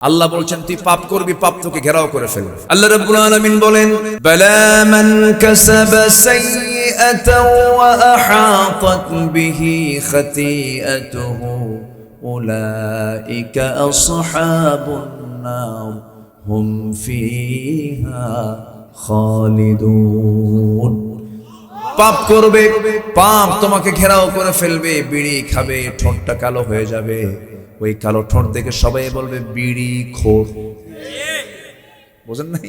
আল্লাহ বলছেন তুই পাপ করবি, পাপ তোকে ঘেরাও করে ফেলবে। আল্লাহ রাব্বুল আলামিন বলেন বালা মান কাসাবা সাইয়্যাতাও ওয়া আহাতাত বিহি খাতিআতুহু উলাইকা আসহাবুন নার হুম ফিহা খালিদুন। পাপ করবে, পাপ তোমাকে ঘেরাও করে ফেলবে, বিড়ি খাবে, ঠোঁটটা কালো হয়ে যাবে, ওই কালো ঠোঁট দেখে সবাই বলবে বিড়ি খোর। বোঝেন নাই?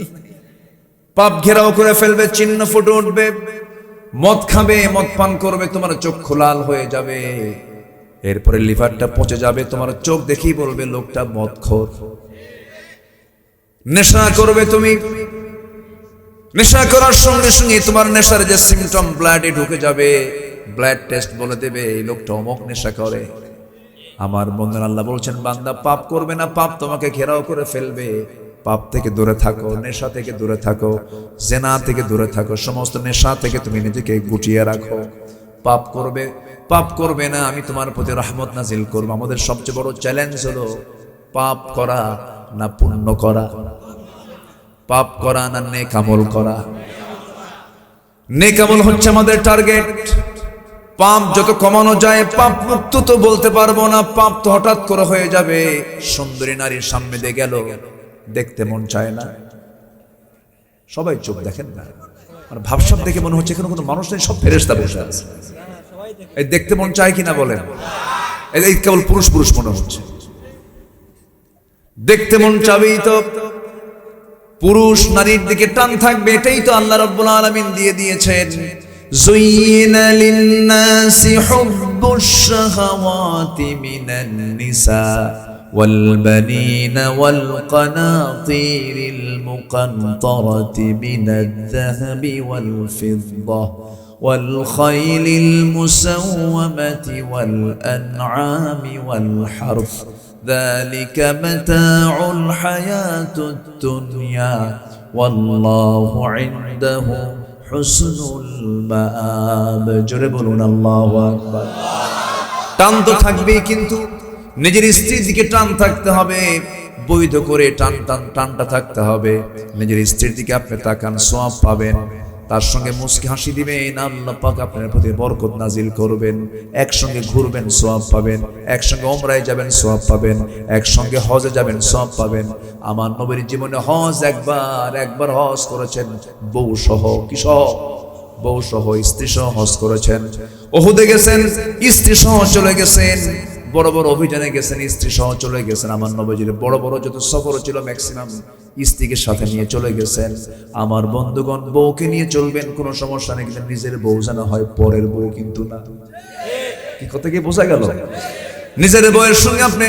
পাপ ঘেরাও করে ফেলবে, চিহ্ন ফুটে উঠবে। মদ খাবে, মদ পান করবে, তোমার চক্ষু লাল হয়ে যাবে, এরপরে লিভারটা পচে যাবে, তোমার চোখ দেখেই বলবে লোকটা মদখোর। নেশা করবে তুমি, নেশা করার সঙ্গে সঙ্গে তোমার নেশার যে সিমটম ব্লাডে ঢুকে যাবে, ব্লাড টেস্ট বলে দেবে এই লোকটা অমুক নেশা করে। আমার বন্ধুরা, আল্লাহ বলছেন বান্দা পাপ করবে না, পাপ তোমাকে ঘেরাও করে ফেলবে। পাপ থেকে দূরে থাকো, নেশা থেকে দূরে থাকো, জেনা থেকে দূরে থাকো, সমস্ত নেশা থেকে তুমি নিজেকে গুটিয়ে রাখো। পাপ করবে, পাপ করবে না, আমি তোমার প্রতি রহমত নাজিল করব। আমাদের সবচেয়ে বড় চ্যালেঞ্জ হলো পাপ করা না পুণ্য করা, পাপ করা না নেক আমল করা। নেক আমল হচ্ছে আমাদের টার্গেট। পাপ যত কমানো যায়, পাপ মুক্ত তো বলতে পারবো না, পাপ তো হঠাৎ করে হয়ে যাবে। সুন্দরী নারীর সামনে দিয়ে গেল, দেখতে মন চায় না, সবাই চোখ দেখেন না, আর ভাবসাব দেখে মনে হচ্ছে এখানে কোনো মানুষ নেই, সব ফেরেশতা বসে আছে। এই দেখতে মন চায় কিনা বলেন? এই কেবল পুরুষ পুরুষ মনে হচ্ছে। দেখতে মন চাবেই তো, পুরুষ নারীর দিকে টান থাকবে, এটাই তো আল্লাহ রাব্বুল আলামিন দিয়ে দিয়েছেন। زين للناس حب الشهوات من النساء والبنين والقناطير المقنطرة من الذهب والفضة والخيل المسومة والأنعام والحرث ذلك متاع الحياة الدنيا والله عنده হুসনুল মাআব। জোরে বলুন আল্লাহু আকবার। টান তো থাকবেই, কিন্তু নিজের স্ত্রীর দিকে টান থাকতে হবে, বৈধ করে টানটা থাকতে হবে। নিজের স্ত্রীর দিকে আপনি তাকান, সওয়াব পাবেন, তার সঙ্গে মুস্কি হাসি দিবেন, আল্লাহ পাক আপনার প্রতি বরকত নাজিল করবেন। একসঙ্গে ঘুরবেন, সওয়াব পাবেন, একসঙ্গে উমরায় যাবেন, সওয়াব পাবেন, একসঙ্গে হজে যাবেন, সওয়াব পাবেন। আমার নবীর জীবনে হজ একবার হজ করেছেন বউ সহ। কি সহ? বউ সহ, স্ত্রী সহ হজ করেছেন। উহুদে গেছেন, স্ত্রী সহ চলে গেছেন। বড় বড় অভিযানে গেছেন, স্ত্রী সহ চলে গেছেন। আমার নবীজির বড় বড় যত সফর ছিল ম্যাক্সিমাম স্ত্রীকে সাথে নিয়ে চলে গেছেন। আমার বন্ধুগণ, বউকে নিয়ে চলবেন, কোনো সমস্যা নেই, কিন্তু নিজের বউ যেন হয় পরের বউ কিন্তু না। কি কথা কি বোঝা গেল? নিজের বউয়ের সঙ্গে আপনি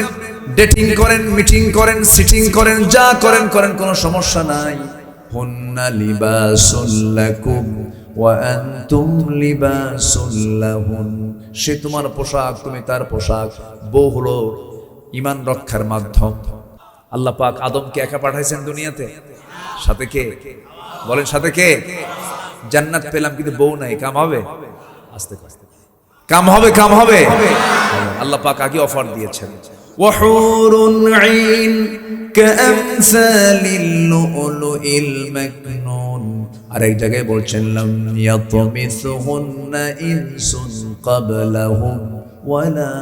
ডেটিং করেন, মিটিং করেন, সিটিং করেন, যা করেন করেন, কোনো সমস্যা নাই। হুন্না লিবাসুল লাকুম ওয়া আনতুম লিবাসুল লাহুন। সে তোমার পোশাক, তুমি তার পোশাক। বউ হলো ঈমান রক্ষার মাধ্যম। আল্লাহ পাক আদমকে একা পাঠাইছেন দুনিয়াতে, সাথে কে? বলেন সাথে কে? জান্নাত পেলাম কিন্তু বউ নাই, কাম হবে? আস্তে আস্তে কাম হবে, কাম হবে। আল্লাহ পাক আগে অফার দিয়েছেন, ওয়াহুরুন আইন কামসালিল লুলুইল মাকনুন। আর এক জায়গায় বলছেন লাম ইয়াতমিসুহুন্না ইনসুন ক্বাবলাহুম ওয়ালা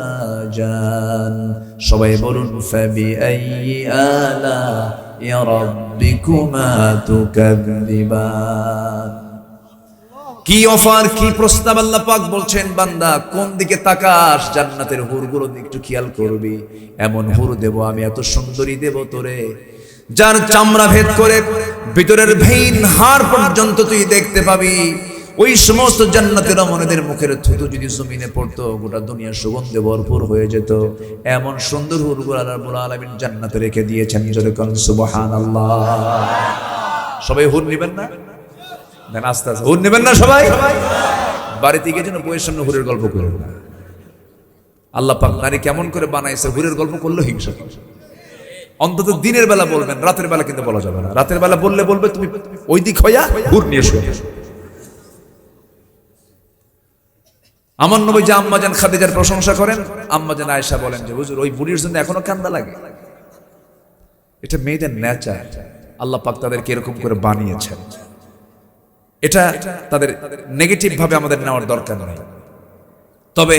জান। সবাই বলুন ফাবিআইয়ি আলাইহি রাব্বিকুমা তুকাযযিবান। কি অফার, কি প্রস্তাব! আল্লাহ পাক বলছেন বান্দা কোন দিকে তাকাস, জান্নাতের হুরগুলো একটু খেয়াল করবি। এমন হুর দেব আমি, এত সুন্দরী দেব তোরে, যার চামড়া ভেদ করে ভিতরের ভেইন হাড় পর্যন্ত তুই দেখতে পাবি। ওই সমস্ত জান্নাতের রমণীদের মুখের থুতু যদি জমিনে পড়তো, গোটা দুনিয়া সুগন্ধে ভরপুর হয়ে যেত। এমন সুন্দর হুরগুলো আল্লাহ রাব্বুল আলামিন জান্নাতে রেখে দিয়েছেন। জোরে বলুন সুবহানাল্লাহ। সবাই হুর নেবেন না? দেন আস্তে আস্তে হুর নেবেন না সবাই? বাড়িতে গিয়ে যেন বইয়ের সামনে হুরের গল্প করবেন না। আল্লাহ পাক নারী কেমন করে বানাইছে, হুরের গল্প করলে হিংসা। অন্তত দিনের বেলা বলবেন, রাতের বেলা কিন্তু বলা যাবে না। রাতের বেলা বললে বলবে তুমি ওই দিক হইয়া হুর নিয়ে শুয়ে। আমার নবী যে আম্মাজান খাদিজার প্রশংসা করেন, আম্মাজান আয়েশা বলেন যে হুজুর ওই বুড়ির জন্য এখনো কান্না লাগে। এটা মেয়েদের নেচার, আল্লাহ পাক তাদেরকে এরকম করে বানিয়েছেন। এটা তাদের নেগেটিভ ভাবে আমাদের নেওয়ার দরকার নেই। তবে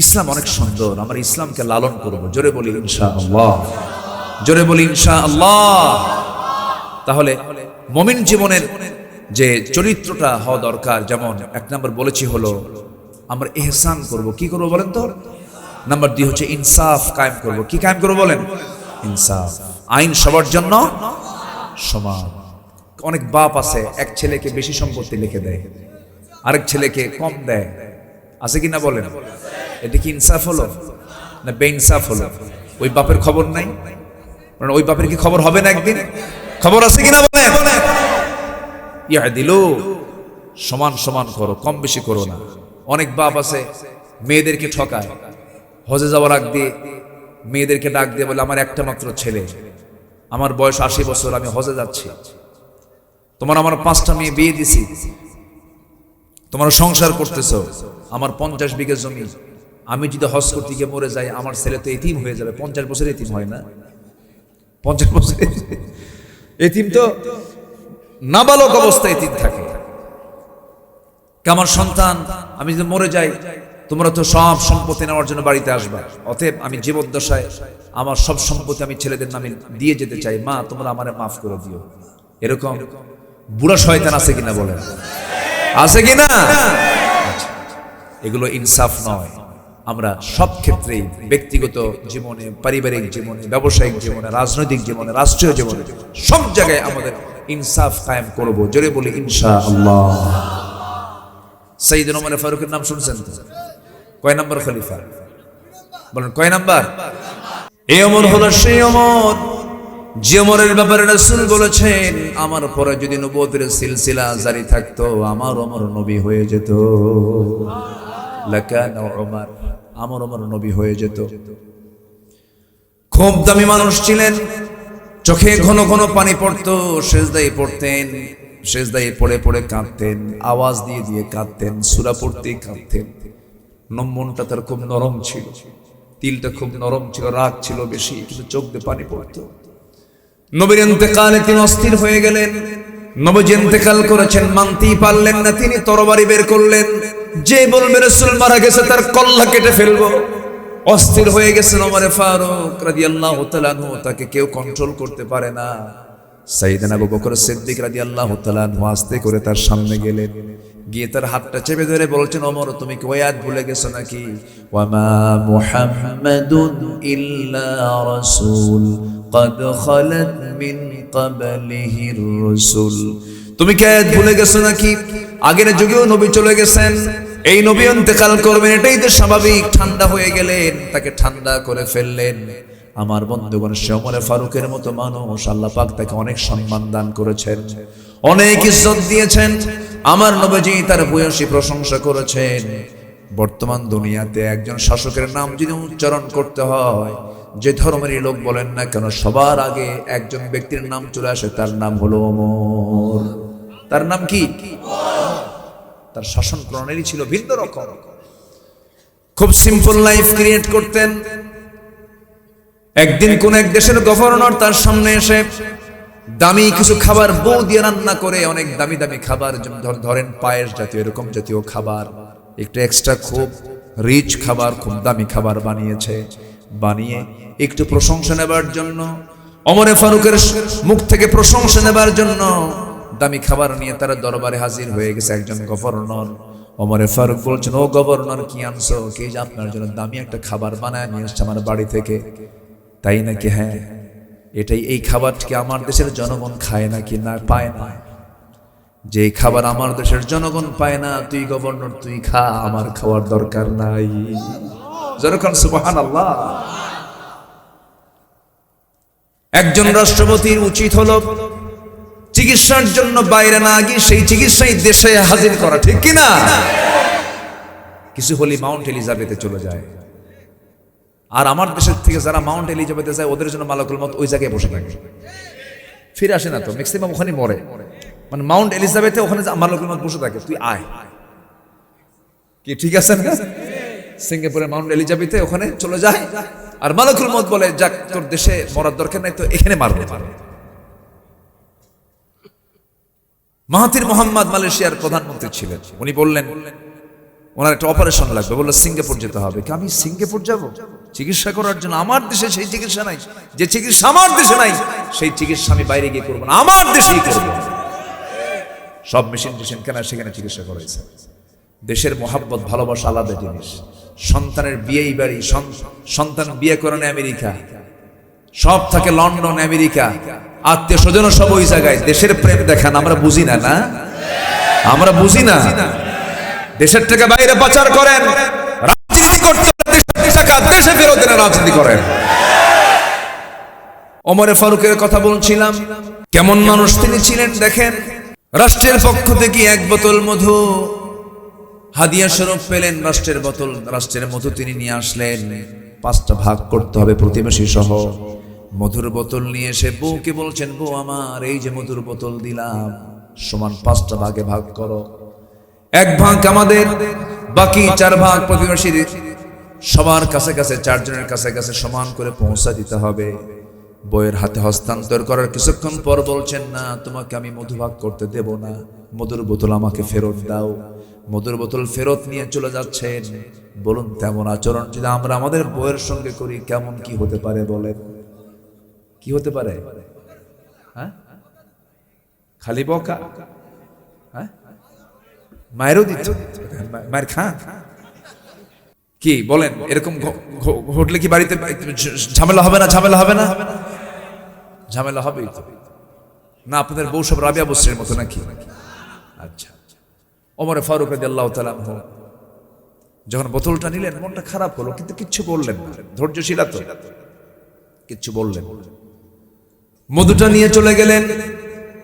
ইসলাম অনেক সুন্দর, আমরা ইসলামকে লালন করব। জোরে বলি ইনশাআল্লাহ, জোরে বলি ইনশাআল্লাহ। তাহলে মুমিন জীবনের যে চরিত্রটা হওয়া দরকার, যেমন 1 নম্বর বলেছি হলো আমরা ইহসান করব। কি করব বলেন তো? নাম্বার 2 হচ্ছে ইনসাফ কায়েম করব। কি কায়েম করব বলেন? ইনসাফ। আইন সবার জন্য সমান। অনেক বাপ আছে এক ছেলেকে বেশি সম্পত্তি লিখে দেয়, আরেক ছেলেকে কম দেয়, আছে কি না বলেন? এটা কি ইনসাফ হলো না বেইনসাফ হলো? ওই বাপের খবর নাই, মানে ওই বাপের কি খবর হবে না একদিন? খবর আছে কিনা বলেন? ইয়াদিলু, সমান সমান করো, কম বেশি করো না। অনেক বাপ আছে মেয়েদেরকে ঠকায়, হজে যাওয়ার আগ দিয়ে মেয়েদেরকে ডাক দিয়ে বলে আমার একটা মাত্র ছেলে, আমার বয়স 80 বছর, আমি হজে যাচ্ছি, তোমার আমার 5টা মেয়ে বিয়ে দিছি, তোমার সংসার করতেছো, আমার 50 বিঘা জমি, আমি যদি হজ করতে গিয়ে মরে যাই আমার ছেলে তো এতিম হয়ে যাবে। 50 বছর এতিম হয় না? 50 বছর এতিম তো নাবালক অবস্থায় এতিম থাকে। আমার সন্তান আমি যদি মরে যাই তোমরা তো সব সম্পত্তি নেওয়ার জন্য বাড়িতে আসবা, অতএব আমি জীবদ্দশায় আমার সব সম্পত্তি আমি ছেলেদের নামে দিয়ে যেতে চাই, মা তোমরা আমারে মাফ করে দিও। এরকম বুড়া শয়তান আছে কিনা বলেন? আছে কিনা? এগুলো ইনসাফ নয়। আমরা সব ক্ষেত্রেই ব্যক্তিগত জীবনে, পারিবারিক জীবনে, ব্যবসায়িক জীবনে, রাজনৈতিক জীবনে, রাষ্ট্রীয় জীবনে, সব জায়গায় আমাদের ইনসাফ কায়েম করব। জোরে বলি ইনশাআল্লাহ। সাইয়েদনা ওমর ফারুকের নাম শুনছেন তো? কয় নম্বর খলিফা বলেন? কয় নাম্বার? এই ওমর হলো সেই ওমর যে ওমরের ব্যাপারে রাসূল বলেছেন আমার পরে যদি নবুয়তের সিলসিলা জারি থাকতো আমার ওমর নবী হয়ে যেত। লাকানা ওমর, আমার ওমর নবী হয়ে যেত। খুব দামি মানুষ ছিলেন, চোখে ঘন ঘন পানি পড়তো, সেজদায় পড়তেন, সেজদায় পড়ে পড়ে কাঁদতেন, আওয়াজ দিয়ে দিয়ে কাঁদতেন, সূরা পড়তেই কাঁদতেন। মনটা তার খুব নরম ছিল, তিলটা খুব নরম ছিল, রাগ ছিল বেশি, কিন্তু চোখ দিয়ে পানি পড়তো। নবীর ইন্তেকালে তিনি অস্থির হয়ে গেলেন। নবী ইন্তেকাল করেছেন, মানতেই পারলেন না, তিনি তরবারি বের করলেন। যে বলবে রাসূল মারা গেছে তার কল্লা কেটে ফেলবো। অস্থির হয়ে গেছেন ওমর ফারুক রাদিয়াল্লাহু তাআলা আনহু, তাকে কেউ কন্ট্রোল করতে পারে না। সাইয়েদনা আবু বকর সিদ্দিক রাদিয়াল্লাহু তাআলা আনহু আস্তে করে তার সামনে গেলেন, গিয়ে তার হাতটা চেপে ধরে বলছেন ওমর তুমি কি ওই আয়াত ভুলে গেছো নাকি? ওয়ামা মুহাম্মাদুন ইল্লা রাসূল قد خلت من قبله الرسل। তুমি কি আয়াত ভুলে গেছো নাকি? আগের যুগেও নবী চলে গেছেন, এই নবী ইন্তেকাল করবেন, এটাই তো স্বাভাবিক। ঠান্ডা হয়ে গেলেন, তাকে ঠান্ডা করে ফেললেন। আমার বন্ধুগণ, ওমর ফারুকের মতো মানুষ আল্লাহ পাক তাকে অনেক সম্মান দান করেছেন, অনেক ইজ্জত দিয়েছেন। আমার নবীজি তার ভূয়সী প্রশংসা করেছেন। বর্তমান দুনিয়াতে একজন শাসকের নাম যদি উচ্চারণ করতে হয়, যে ধর্মেরই লোক বলেন না কেন, সবার আগে একজন ব্যক্তির নাম চলে আসে, তার নাম হলো ওমর। তার নাম কি? তার শাসন প্রণালী ছিল ভিন্ন রকম, খুব সিম্পল লাইফ ক্রিয়েট করতেন। একদিন কোন এক দেশের গভর্নর তার সামনে এসে দামি কিছু খাবার বউ দিয়ে রান্না করে, অনেক দামি দামি খাবার, ধরেন পায়েস জাতীয় এরকম জাতীয় খাবার, একটু এক্সট্রা খুব রিচ খাবার, খুব দামি খাবার বানিয়েছে। বানিয়ে একটু প্রশংসা নেবার জন্য, ওমর ফারুকের মুখ থেকে প্রশংসা নেবার জন্য দামি খাবার নিয়ে তারা দরবারে হাজির হয়ে গেছে একজন গভর্নর। ওমর ফারুক বলছেন, ও গভর্নর কি আনছো? কে যে আপনার জন্য দামি একটা খাবার বানায় নিয়ে এসছে আমার বাড়ি থেকে। তাই নাকি? হ্যাঁ। এটাই, এই খাবারটি আমার দেশের জনগণ খায় নাকি? না, পায় না। যে খাবার আমার দেশের জনগণ পায় না, তুই গভর্নর তুই খা, আমার খাওয়ার দরকার নাই। যেরকম সুবহানাল্লাহ। একজন রাষ্ট্রপতির উচিত হলো চিকিৎসার জন্য বাইরে না গিয়ে সেই চিকিৎসাই দেশে হাজির করা, ঠিক কিনা? কিছু হলে মাউন্ট এলিজাবেথে চলে যায়, আর আমার দেশের থেকে যারা মাউন্ট এলিজাবেথে যায় ওদের জন্য মালাকুল মউত ওই জায়গায় বসে থাকে, ফিরে আসে না তো, ম্যাক্সিমাম ওখানে মরে। মানে মাউন্ট এলিজাবেথে ওখানে মালাকুল মউত বসে থাকে, তুই আয়। কি ঠিক আছে না? সিঙ্গাপুরের মাউন্ট এলিজাবেথে ওখানে চলে যায়, আর মালাকুল মউত বলে, যাক তোর দেশে মরার দরকার নাই, তো এখানে মারবো। মাহাথির মোহাম্মদ মালয়েশিয়ার প্রধানমন্ত্রী ছিলেন। উনি বললেন ওনার একটা অপারেশন লাগবে, বললো সিঙ্গাপুর যেতে হবে। আমি সিঙ্গাপুর যাব চিকিৎসা করার জন্য? আমার দেশে সেই চিকিৎসা নাই, যে চিকিৎসা আমার দেশে নাই সেই চিকিৎসা আমি বাইরে গিয়ে করবো না, আমার দেশেই করবো। সব মেশিন কেনা, সেখানে চিকিৎসা করাইছে। দেশের মোহাব্বত ভালোবাসা আলাদা জিনিস। সন্তানের বিয়েই বাড়ি, সন্তান বিয়ে করেন আমেরিকা, সব থাকে লন্ডন, আমেরিকা, আত্মীয় স্বজন সব ওই জায়গায়। দেশের প্রেম দেখান আমরা বুঝি না, না আমরা বুঝি না। দেশের থেকে বাইরে পাচার করেন, রাজনীতি করতে দেশে ফেরত দেন, রাজনীতি করেন। ওমরে ফারুকের কথা বলছিলাম, কেমন মানুষ তিনি ছিলেন দেখেন। রাষ্ট্রের পক্ষ থেকে 1 বোতল মধু হাদিয়া স্বরূপ পেলেন, রাষ্ট্রের মধু তিনি নিয়ে আসলেন। 5টা ভাগ করতে হবে প্রতিবেশী সহ। মধুর বোতল নিয়ে এসে বউকে বলছেন, বউ আমার, এই যে মধুর বোতল দিলাম, সমান 5টা ভাগে ভাগ করো। 1 ভাগ আমাদের, বাকি 4 ভাগ প্রতিবেশীর। সবার কাছে কাছে, 4 জনের কাছে কাছে সমান করে পৌঁছা দিতে হবে। বউয়ের হাতে হস্তান্তর করার কিছুক্ষণ পর বলছেন, না, তোমাকে আমি মধু ভাগ করতে দেব না, মধুর বোতল আমাকে ফেরত দাও। মধুর বোতল ফেরত নিয়ে চলে যাচ্ছেন। বলুন, তেমন আচরণ যদি আমরা আমাদের বউয়ের সঙ্গে করি, কেমন কি হতে পারে বলেন? কি হতে পারে? হ্যাঁ, খালি বকা, হ্যাঁ, মায়েরও দিত, মায়ের খান কি বলেন? এরকম ঘটলে কি বাড়িতে ঝামেলা হবে না? ঝামেলা হবে না? ঝামেলা হবেই তো না। আপনাদের বউ সব রাবিয়া বসরির মতো নাকি? আচ্ছা। ওমর ফারুক রাদিয়াল্লাহু তাআলা যখন বোতলটা নিলেন, মনটা খারাপ হলো, কিন্তু কিচ্ছু বললেন না। ধৈর্যশীল তো, কিচ্ছু বললেন। মধুটা নিয়ে চলে গেলেন,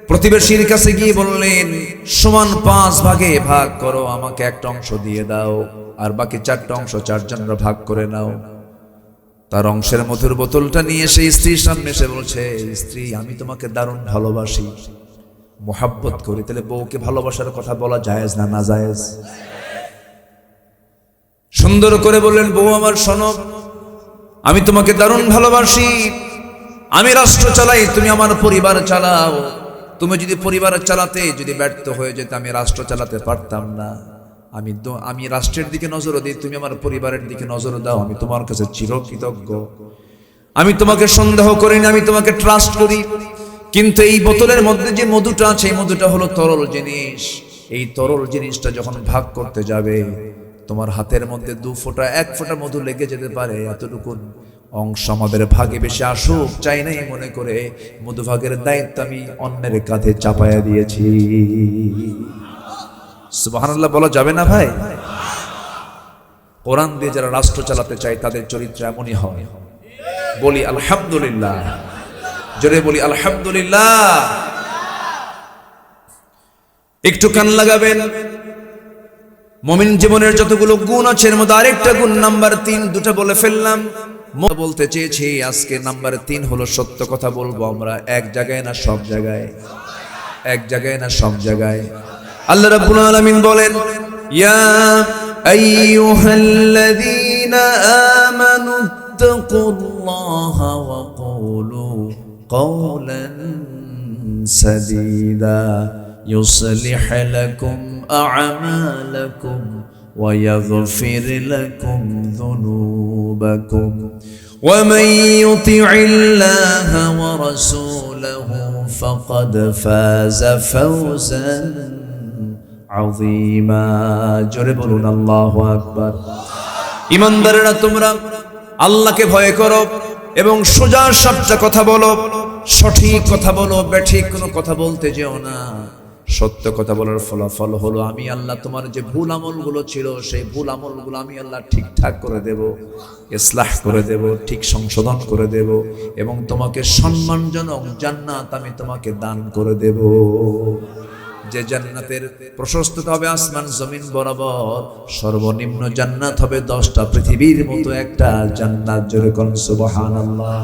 প্রতিবেশীর কাছে গিয়ে বললেন, সমান 5 ভাগে ভাগ করো, আমাকে একটা অংশ দিয়ে দাও, আর বাকি 4টা অংশ 4 জনরা ভাগ করে নাও। তার অংশের মধুর বোতলটা নিয়ে সেই স্ত্রীর সামনে এসে বলছে, স্ত্রী, আমি তোমাকে দারুণ ভালোবাসি, মোহাব্বত করি। তাহলে বউকে ভালোবাসার কথা বলা জায়েজ না না জায়েজ? সুন্দর করে বললেন, বউ আমার শোনো, আমি তোমাকে দারুণ ভালোবাসি, আমি রাষ্ট্র চালাই, তুমি আমার পরিবার চালাও। তুমি যদি পরিবার চালাতে যদি ব্যর্থ হয়ে যেতে, আমি রাষ্ট্র চালাতে পারতাম না। আমি রাষ্ট্রের দিকে নজর দিই, তুমি আমার পরিবারের দিকে নজর দাও, আমি তোমার কাছে চিরকৃতজ্ঞ। আমি তোমাকে সন্দেহ করি না, আমি তোমাকে ট্রাস্ট করি। কিন্তু এই বোতলের মধ্যে যে মধুটা আছে, এই মধুটা হলো তরল জিনিস। এই তরল জিনিসটা যখন ভাগ করতে যাবে, তোমার হাতের মধ্যে 2 ফোঁটা 1 ফোঁটা মধু লেগে যেতে পারে। এতটুকু অংশ আমাদের ভাগে বেশি আসুক চাই নাই মনে করে মধু ভাগের দায়িত্ব আমি অন্যের কাঁধে চাপায়া দিয়েছি। সুবহানাল্লাহ বলা যাবে না ভাই? কোরআন দিয়ে যারা রাষ্ট্র চালাতে চায়, তাদের চরিত্র এমনই হয়। বলি আলহামদুলিল্লাহ, জোরে বলি আলহামদুলিল্লাহ। একটু কান লাগাবেন। মুমিন জীবনের যতগুলো গুণ আছে, এর মধ্যে আরেকটা গুণ নাম্বার 3, 2টা বলে ফেললাম। বলতে চেয়েছি আজকে নাম্বার 3 হলো সত্য কথা বলবো আমরা। এক জায়গায় না সব জায়গায়? এক জায়গায় না সব জায়গায়? আল্লাহ রাব্বুল আলামিন বলেন, ইয়া আইয়ুহাল্লাযীনা আমানু তাকুল্লাহা ওয়া কুলু কওলান সাদীদা ইউসলিহ লাকুম আ'মালাকুম ওয়া ইয়াগফির লাকুম যুনুবাকুম ওয়া মান ইউতি'ইল্লাহা ওয়া রাসূলাহু ফাকাদ ফাযা ফাওজান আযীমা। জোরে বলুন আল্লাহু আকবার। ঈমানদারেরা, তোমরা আল্লাহকে ভয় করো এবং সোজা সাপটা কথা বলো, সঠিক কথা বলো, বেঠিক কোনো কথা বলতে যেও না। সত্য কথা বলার ফলাফল হলো আমি আল্লাহ তোমার যে ভুল আমলগুলো ছিল, সেই ভুল আমলগুলো আমি আল্লাহ ঠিকঠাক করে দেব, ইসলাহ করে দেব, ঠিক সংশোধন করে দেব, এবং তোমাকে সম্মানজনক জান্নাত আমি তোমাকে দান করে দেব। যে জান্নাতের প্রশস্ততা হবে আসমান জমিন বরাবর, সর্বনিম্ন জান্নাত হবে 10টা পৃথিবীর মতো একটা জান্নাত। জোরে কোন সুবহানাল্লাহ।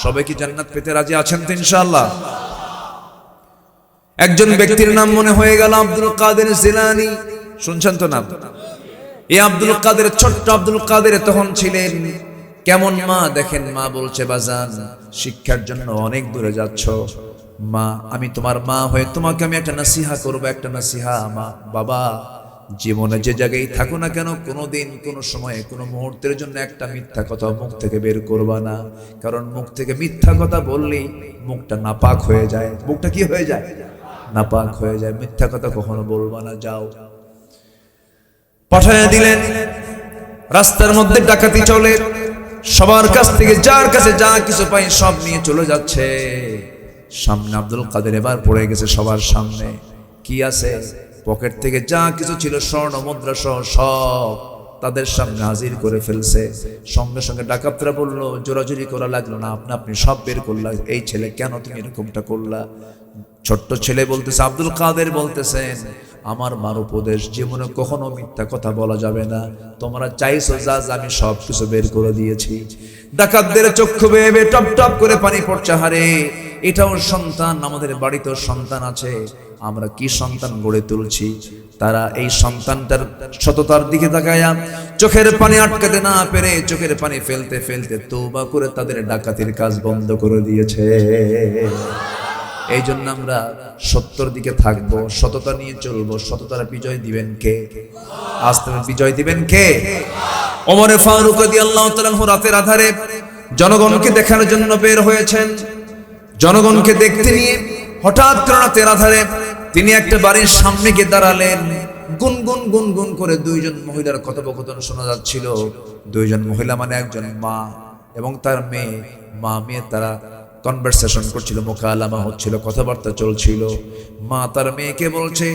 সবাই কি জান্নাত পেতে রাজি আছেন তো ইনশাআল্লাহ? একজন ব্যক্তির নাম মনে হয়ে গেল আব্দুল কাদের জিলানী। শুনছেন তো নাম? এই আব্দুল কাদের, ছোট্ট আব্দুল কাদের তখন ছিলেন কেমন মা দেখেন, মা বলছে বাজান শিক্ষার জন্য অনেক দূরে যাচ্ছ, মা আমি তোমার মা হয়ে তোমাকে আমি একটা নসিহা করবো, একটা নসিহা। মা বাবা জীবনে যে জায়গায় থাকো না কেন, কোনোদিন কোনো সময়ে কোনো মুহূর্তের জন্য একটা মিথ্যা কথা মুখ থেকে বের করবা না, কারণ মুখ থেকে মিথ্যা কথা বললেই মুখটা নাপাক হয়ে যায়। মুখটা কি হয়ে যায়? নাপাক হয়ে যায়। মিথ্যা কথা কখনো বলবা না। যাও। পাঠায় দিলেন। রাস্তার মধ্যে ডাকাতি চলে, সবার কাছ থেকে যার কাছে যা কিছু পাই সব নিয়ে চলে যাচ্ছে। সামনে আব্দুল কাদের এবার পড়ে গেছে সবার সামনে। কি আছে? পকেট থেকে যা কিছু ছিল স্বর্ণ মুদ্রা সহ সব তাদের সামনে হাজির করে ফেলছে। সঙ্গে সঙ্গে ডাকাতরা বলল, জোরাজুরি করা লাগলো না, আপনি সব বের করলা। এই ছেলে কেন তুমি এরকমটা করলা? ছোট্ট ছেলে বলতেছে, আব্দুল কাদের বলতেছেন, আমার মার উপদেশ, জীবনে কখনো মিথ্যা কথা বলা যাবে না। তোমরা চাইছো যা, আমি সব কিছু বের করে দিয়েছি। ডাকাতদের চক্ষু বেয়ে টপ টপ করে পানি পড়ছে। হারে, এটাও সন্তান, আমাদের বাড়িতেও সন্তান আছে, আমরা কি সন্তান গড়ে তুলছি। তারা এই সন্তানটার সততার দিকে তাকায়া চোখের পানি আটকাতে না পেরে চোখের পানি ফেলতে ফেলতে তওবা করে তাদের ডাকাতির কাজ বন্ধ করে দিয়েছে। এই জন্য আমরা সত্যর দিকে থাকবো, সততা নিয়ে চলবো। সততার বিজয় দিবেন কে? আজ তুমি বিজয় দিবেন কে? ওমরে ফারুক রাদিয়াল্লাহু তাআলা রাতের আধারে জনগণকে দেখার জন্য বের হয়েছেন। জনগণকে দেখতে নিয়ে হঠাৎ রাতের আধারে তিনি একটা বাড়ির সামনে গিয়ে দাঁড়ালেন। গুনগুন গুনগুন করে দুইজন মহিলার কথোপকথন শোনা যাচ্ছিল। দুইজন মহিলা মানে একজন মা এবং তার মেয়ে। মা মেয়ে তারা কনভারসেশন করছিল, মোকালামা হচ্ছিল, কথাবার্তা চলছিল। মা তার মেয়েকে বলছে,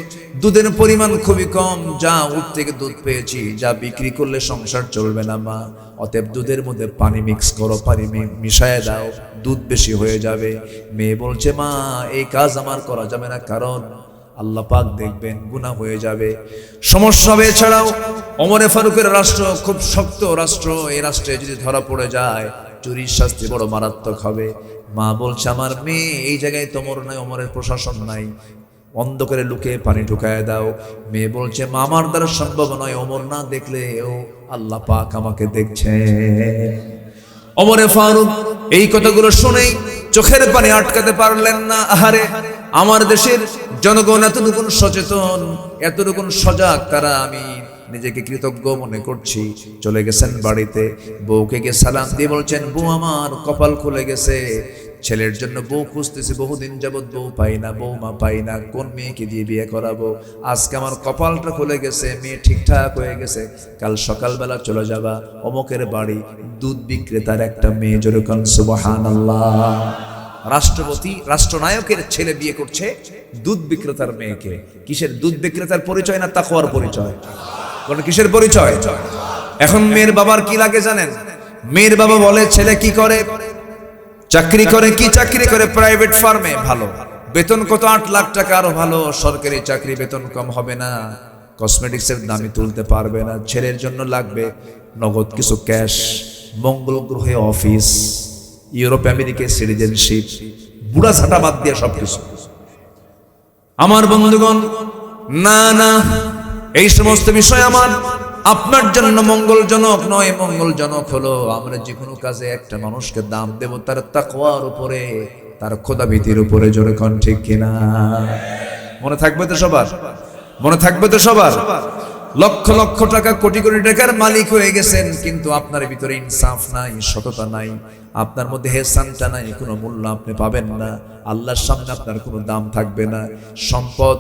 দুধের পরিমাণ খুবই কম, যা উঠ থেকে দুধ পেয়েছি, যা বিক্রি করলে সংসার চলবে না মা, অতএব দুধের মধ্যে পানি মিক্স করো, পানি মিশায় দাও, দুধ বেশি হয়ে যাবে। মেয়ে বলছে, মা এই কাজ আমার করা যাবে না, কারণ আল্লাহ পাক দেখবেন, গুনাহ হয়ে যাবে, সমস্যা হবে। এছাড়াও ওমরে ফারুকের রাষ্ট্র খুব শক্ত রাষ্ট্র, এই রাষ্ট্রে যদি ধরা পড়ে যায় চুরির শাস্তি বড় মারাত্মক হবে। মা বলছে, আমার মেয়ে এই জায়গায় তোমর নাই, ওমরের প্রশাসন নাই, অন্ধকারে লুকিয়ে পানি ঢুকায় দাও। মেয়ে বলছে, মা আমার দ্বারা সম্ভব নয়, ওমর না দেখলেও আল্লাহ পাক আমাকে দেখছে। ওমরে ফারুক এই কথাগুলো শুনেই চোখের পানি আটকাতে পারলেন না। আহারে, আমার দেশের জনগণ এতটুকুন সচেতন, এতটুকুন সজাগ, তারা আমি নিজেকে কৃতজ্ঞ মনে করছি। চলে গেছেন বাড়িতে, বউকে গিয়ে সালাম দিয়ে বলছেন, বউ আমার কপাল খুলে গেছে, ছেলের জন্য বউ খুঁজতেছি, বহুদিন যাবৎ বউ পাই না, বৌমা পাই না, কোন মেয়েকে দিয়ে বিয়ে করাবো। আজকে আমার কপালটা খুলে গেছে, মেয়ে ঠিকঠাক হয়ে গেছে, কাল সকালবেলা চলে যাবা অমুকের বাড়ি, দুধ বিক্রেতার একটা মেয়ে। যেরকম সুবহানাল্লাহ, রাষ্ট্রপতি রাষ্ট্রনায়কের ছেলে বিয়ে করছে দুধ বিক্রেতার মেয়েকে। কিসের দুধ বিক্রেতার পরিচয় না তাকওয়ার পরিচয়? কিসের পরিচয়? এখন মেয়ের বাবার কি লাগে জানেন? মেয়ের বাবা বলে, ছেলে কি করে? চাকরি করে। কি চাকরি করে? প্রাইভেট ফার্মে। ভালো বেতন, কত? 8 লাখ টাকা। আরো ভালো, সরকারি চাকরি, বেতন কম হবে না, কসমেটিক্সের দামি তুলতে পারবে না। ছেলের জন্য লাগবে নগদ কিছু ক্যাশ, মঙ্গল গ্রহে অফিস, ইউরোপ আমেরিকায় সিটিজেনশিপ, বুড়া ছাটা বাদ দিয়ে সবকিছু। আমার বন্ধুগণ, না না, এই সমস্ত বিষয় আমার আপনার জন্য মঙ্গলজনক নয়। মঙ্গলজনক হলো আমরা যে কোনো কাজে একটা মানুষকে দাম দেব তার তাকওয়ার উপরে, তার খোদাভীতির উপরে। জোরে কোন ঠিক কিনা? মনে থাকবে তো সবার? মনে থাকবে তো সবার? লক্ষ লক্ষ টাকা, কোটি কোটি টাকার মালিক হয়ে গেছেন, কিন্তু আপনার ভিতরে ইনসাফ নাই, সততা নাই, আপনার মধ্যে হেসানটা নাই, কোনো মূল্য আপনি পাবেন না। আল্লাহর সামনে আপনার কোনো দাম থাকবে না। সম্পদ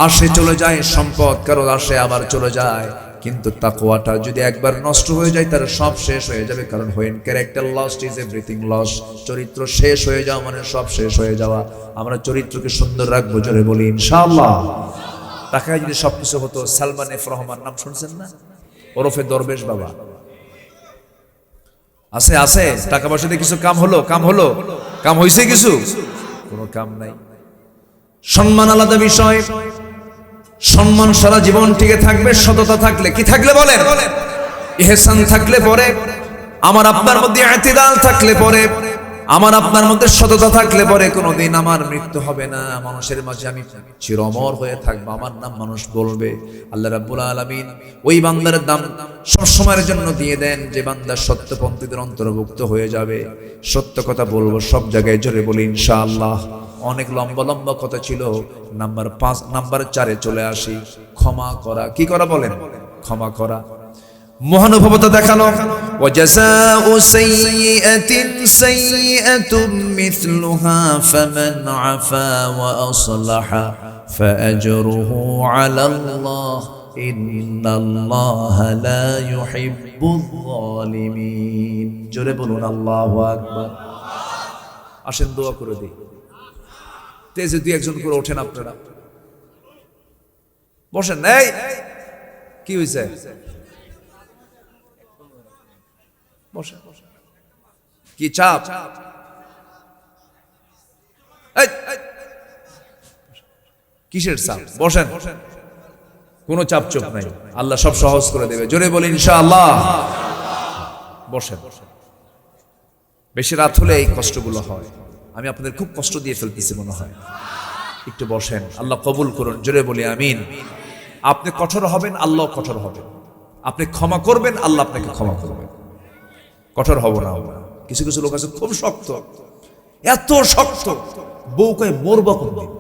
আসে চলে যায়, সম্পদ কারো আসে আবার চলে যায়, কিন্তু তাকওয়াটা যদি একবার নষ্ট হয়ে যায় তার সব শেষ হয়ে যাবে। কারণ when character lost is everything lost, চরিত্র শেষ হয়ে যাওয়া মানে সব শেষ হয়ে যাওয়া। আমরা চরিত্রকে সুন্দর রাখবো, জোরে বলি ইনশাআল্লাহ। টাকায় যদি সবকিছু হতো, সালমান এফ রহমান নাম শুনছেন না? ওরফে দরবেশ বাবা আছে, আছে, টাকা পয়সা দিয়ে কিছু কাম হলো? কাম হলো? কাম হয়েছে কিছু? কোনো কাম নাই। সম্মান আলাদা বিষয়, সম্মান সারা জীবন টিকে থাকবে সততা থাকলে। কি থাকলে বলেন? ইহসান থাকলে পরে, আমার আপনার মধ্যে ইতিদাল থাকলে পরে, আমার আপনার মধ্যে সততা থাকলে পরে কোনোদিন আমার মৃত্যু হবে না, মানুষের মাঝে আমি চিরঅমর হয়ে থাকবো, আমার নাম মানুষ বলবে। আল্লাহ রাব্বুল আলামিন ওই বান্দার দাম সব সময়ের জন্য দিয়ে দেন যে বান্দা সত্যপন্থীদের অন্তর্ভুক্ত হয়ে যাবে। সত্য কথা বলবো সব জায়গায়, জোরে বলি ইনশাআল্লাহ। অনেক লম্বা লম্বা কথা ছিল, নাম্বার 5 নাম্বার 4-এ চলে আসি। ক্ষমা করা, কি করা বলেন? ক্ষমা করা। মহানুভবতা দেখানো। ওয়াজাযাউ সাইয়্যাতিন সাইয়্যাতুম মিছলুহা ফামান আফা ওয়া আসলাহা ফাআজরুহু আলাল্লাহ ইন্নাল্লাহা লা ইউহিব্বুয যালিমিন। জোরে বলুন আল্লাহু আকবার। আসেন দোয়া করে দিই। তেজে দুই একজন করে ওঠেন, আপনারা বসেন। এই কি হয়েছে? বসেন। কি চাপ? কিসের চাপ? বসেন। কোনো চাপ চোপ নাই, আল্লাহ সব সহজ করে দেবে। জোরে বলি ইনশাআল্লাহ। বসেন। বেশি রাত হলে এই কষ্টগুলো হয়। আমি আপনাদের খুব কষ্ট দিয়ে ফেলতেছি মনে হয়। একটু বসেন, আল্লাহ কবুল করুন। জোরে বলি আমিন। আপনি কঠোর হবেন, আল্লাহ কঠোর হবেন। আপনি ক্ষমা করবেন, আল্লাহ আপনাকে ক্ষমা করবেন। কঠোর হব না আমরা। কিছু কিছু লোক আছে খুব শক্ত, এত শক্ত, বউ কয়ে মরবো কোনদিন।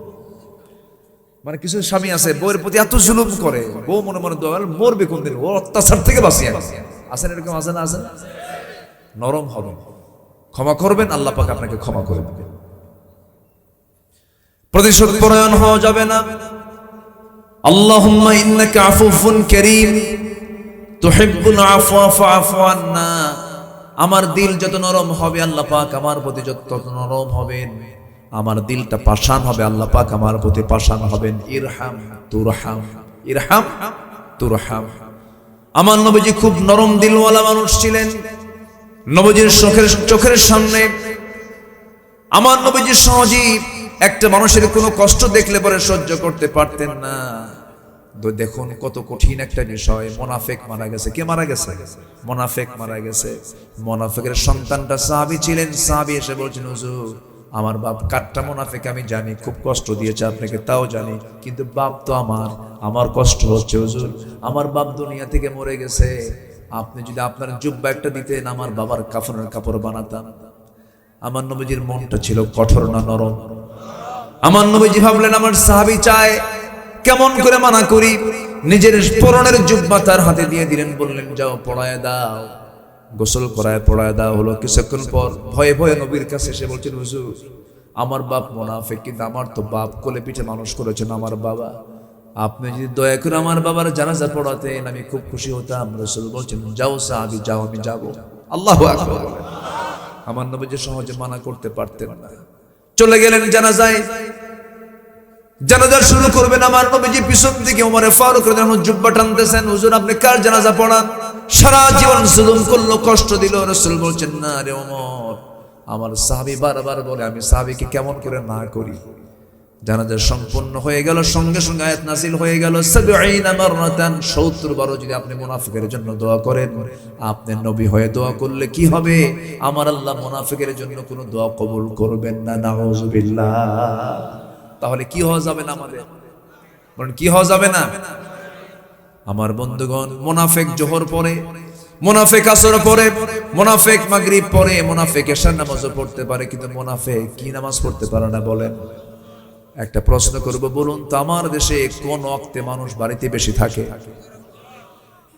মানে কিছু স্বামী আছে বউয়ের প্রতি এত জুলুম করে, বউ মনে মনে মরবে কোনদিন, ও অত্যাচার থেকে বাঁচিয়ে আসেন। এরকম আছে না? আছেন। নরম হবেন, ক্ষমা করবেন, আল্লাহ পাক আপনাকে ক্ষমা করবেন। প্রতিশোধ পরায়ণ হওয়া যাবে না। আল্লাহুম্মা ইন্নাকা আফুফুন কারীম তুহিব্বুল আফওয়া ফাআফু আন্না। আমার দিল যত নরম হবে আল্লাহ পাক আমার প্রতি যত নরম হবেন। আমার দিলটা পাষাণ হবে, আল্লাহ পাক আমার প্রতি পাষাণ হবেন। ইরহাম তুরহাম, ইরহাম তুরহাম। আমার নবীজি খুব নরম দিলওয়ালা মানুষ ছিলেন। নবীজির চোখের সামনে আমার নবীজি সহজেই একটা মানুষের কোনো কষ্ট দেখলে পরে সহ্য করতে পারতেন না। দেখুন কত কঠিন একটা বিষয়। মুনাফিক মারা গেছে। কে মারা গেছে? মুনাফিক মারা গেছে। মুনাফিকের সন্তানটা সাহাবী ছিলেন। সাহাবী এসে বলছেন, হুজুর আমার বাপ কাটটা মুনাফিক, আমি জানি খুব কষ্ট দিয়েছে আপনাকে, তাও জানি, কিন্তু বাপ তো আমার কষ্ট হচ্ছে হুজুর। আমার বাপ দুনিয়া থেকে মরে গেছে, আপনি যদি আপনার জুব্বা একটা দিতেন আমার বাবার কাফনের কাপড় বানাতাম। আমার নবীজির মনটা ছিল কঠোর না নরম? আমার নবীজি ভাবলেন আমার সাহাবী চায়, কেমন করে মানা করি। নিজের পরনের জুব্বা তার হাতে দিয়ে দিলেন, বললেন যাও পড়ায় দাও, গোসল করায় পড়ায় দাও। হলো কিছুক্ষণ পর ভয়ে ভয়ে নবীর কাছে এসে বলছেন, হুজুর আমার বাপ মুনাফিক, কিন্তু আমার তো বাপ কোলে পিঠে মানুষ করেছেন আমার বাবা, আপনি যদি দয়া করে আমার বাবার জানাজা পড়াতেন আমি খুব খুশি হতাম। রাসূল বলছেন যাও সাহাবী যাও, আমি যাব। আল্লাহু আকবার। আমার নবীজি সহজে মানা করতে পারতেন না। চলে গেলেন জানাজায়। জানাজা শুরু করবেন, আমার নবীজি পিছন থেকে ওমর ফারুক রাদিয়াল্লাহু আনহু জুব্বা টানতেছেন, হুজুর আপনি কার জানাজা পড়ান? সারা জীবন জুলুম করলো, কষ্ট দিল। রাসূল বলছেন না রে ওমর, আমার সাহাবী বারবার বলে, আমি সাহাবীকে কেমন করে না করি। জানাজা সম্পূর্ণ হয়ে গেল, সঙ্গে সঙ্গে আয়াত নাযিল হয়ে গেল 70 মাররাতান, 70 বার যদি আপনি মুনাফিকের জন্য দোয়া করেন, আপনি নবী হয়ে দোয়া করলে কি হবে? আমার আল্লাহ মুনাফিকের জন্য কোনো দোয়া কবুল করবেন না। নাউযুবিল্লাহ। তাহলে কি হওয়া যাবে না আমাদের? বলেন কি হওয়া যাবে না? আমার বন্ধুগণ, মুনাফিক জোহর পড়ে, মুনাফিক আসর পড়ে, মুনাফিক মাগরিব পড়ে, মুনাফিক এশার নামাজও পড়তে পারে, কিন্তু মুনাফিক কি নামাজ পড়তে পারে না বলেন? একটা প্রশ্ন করব, বলুন তো আমার দেশে কোন ওয়াক্তে মানুষ বাড়িতে বেশি থাকে?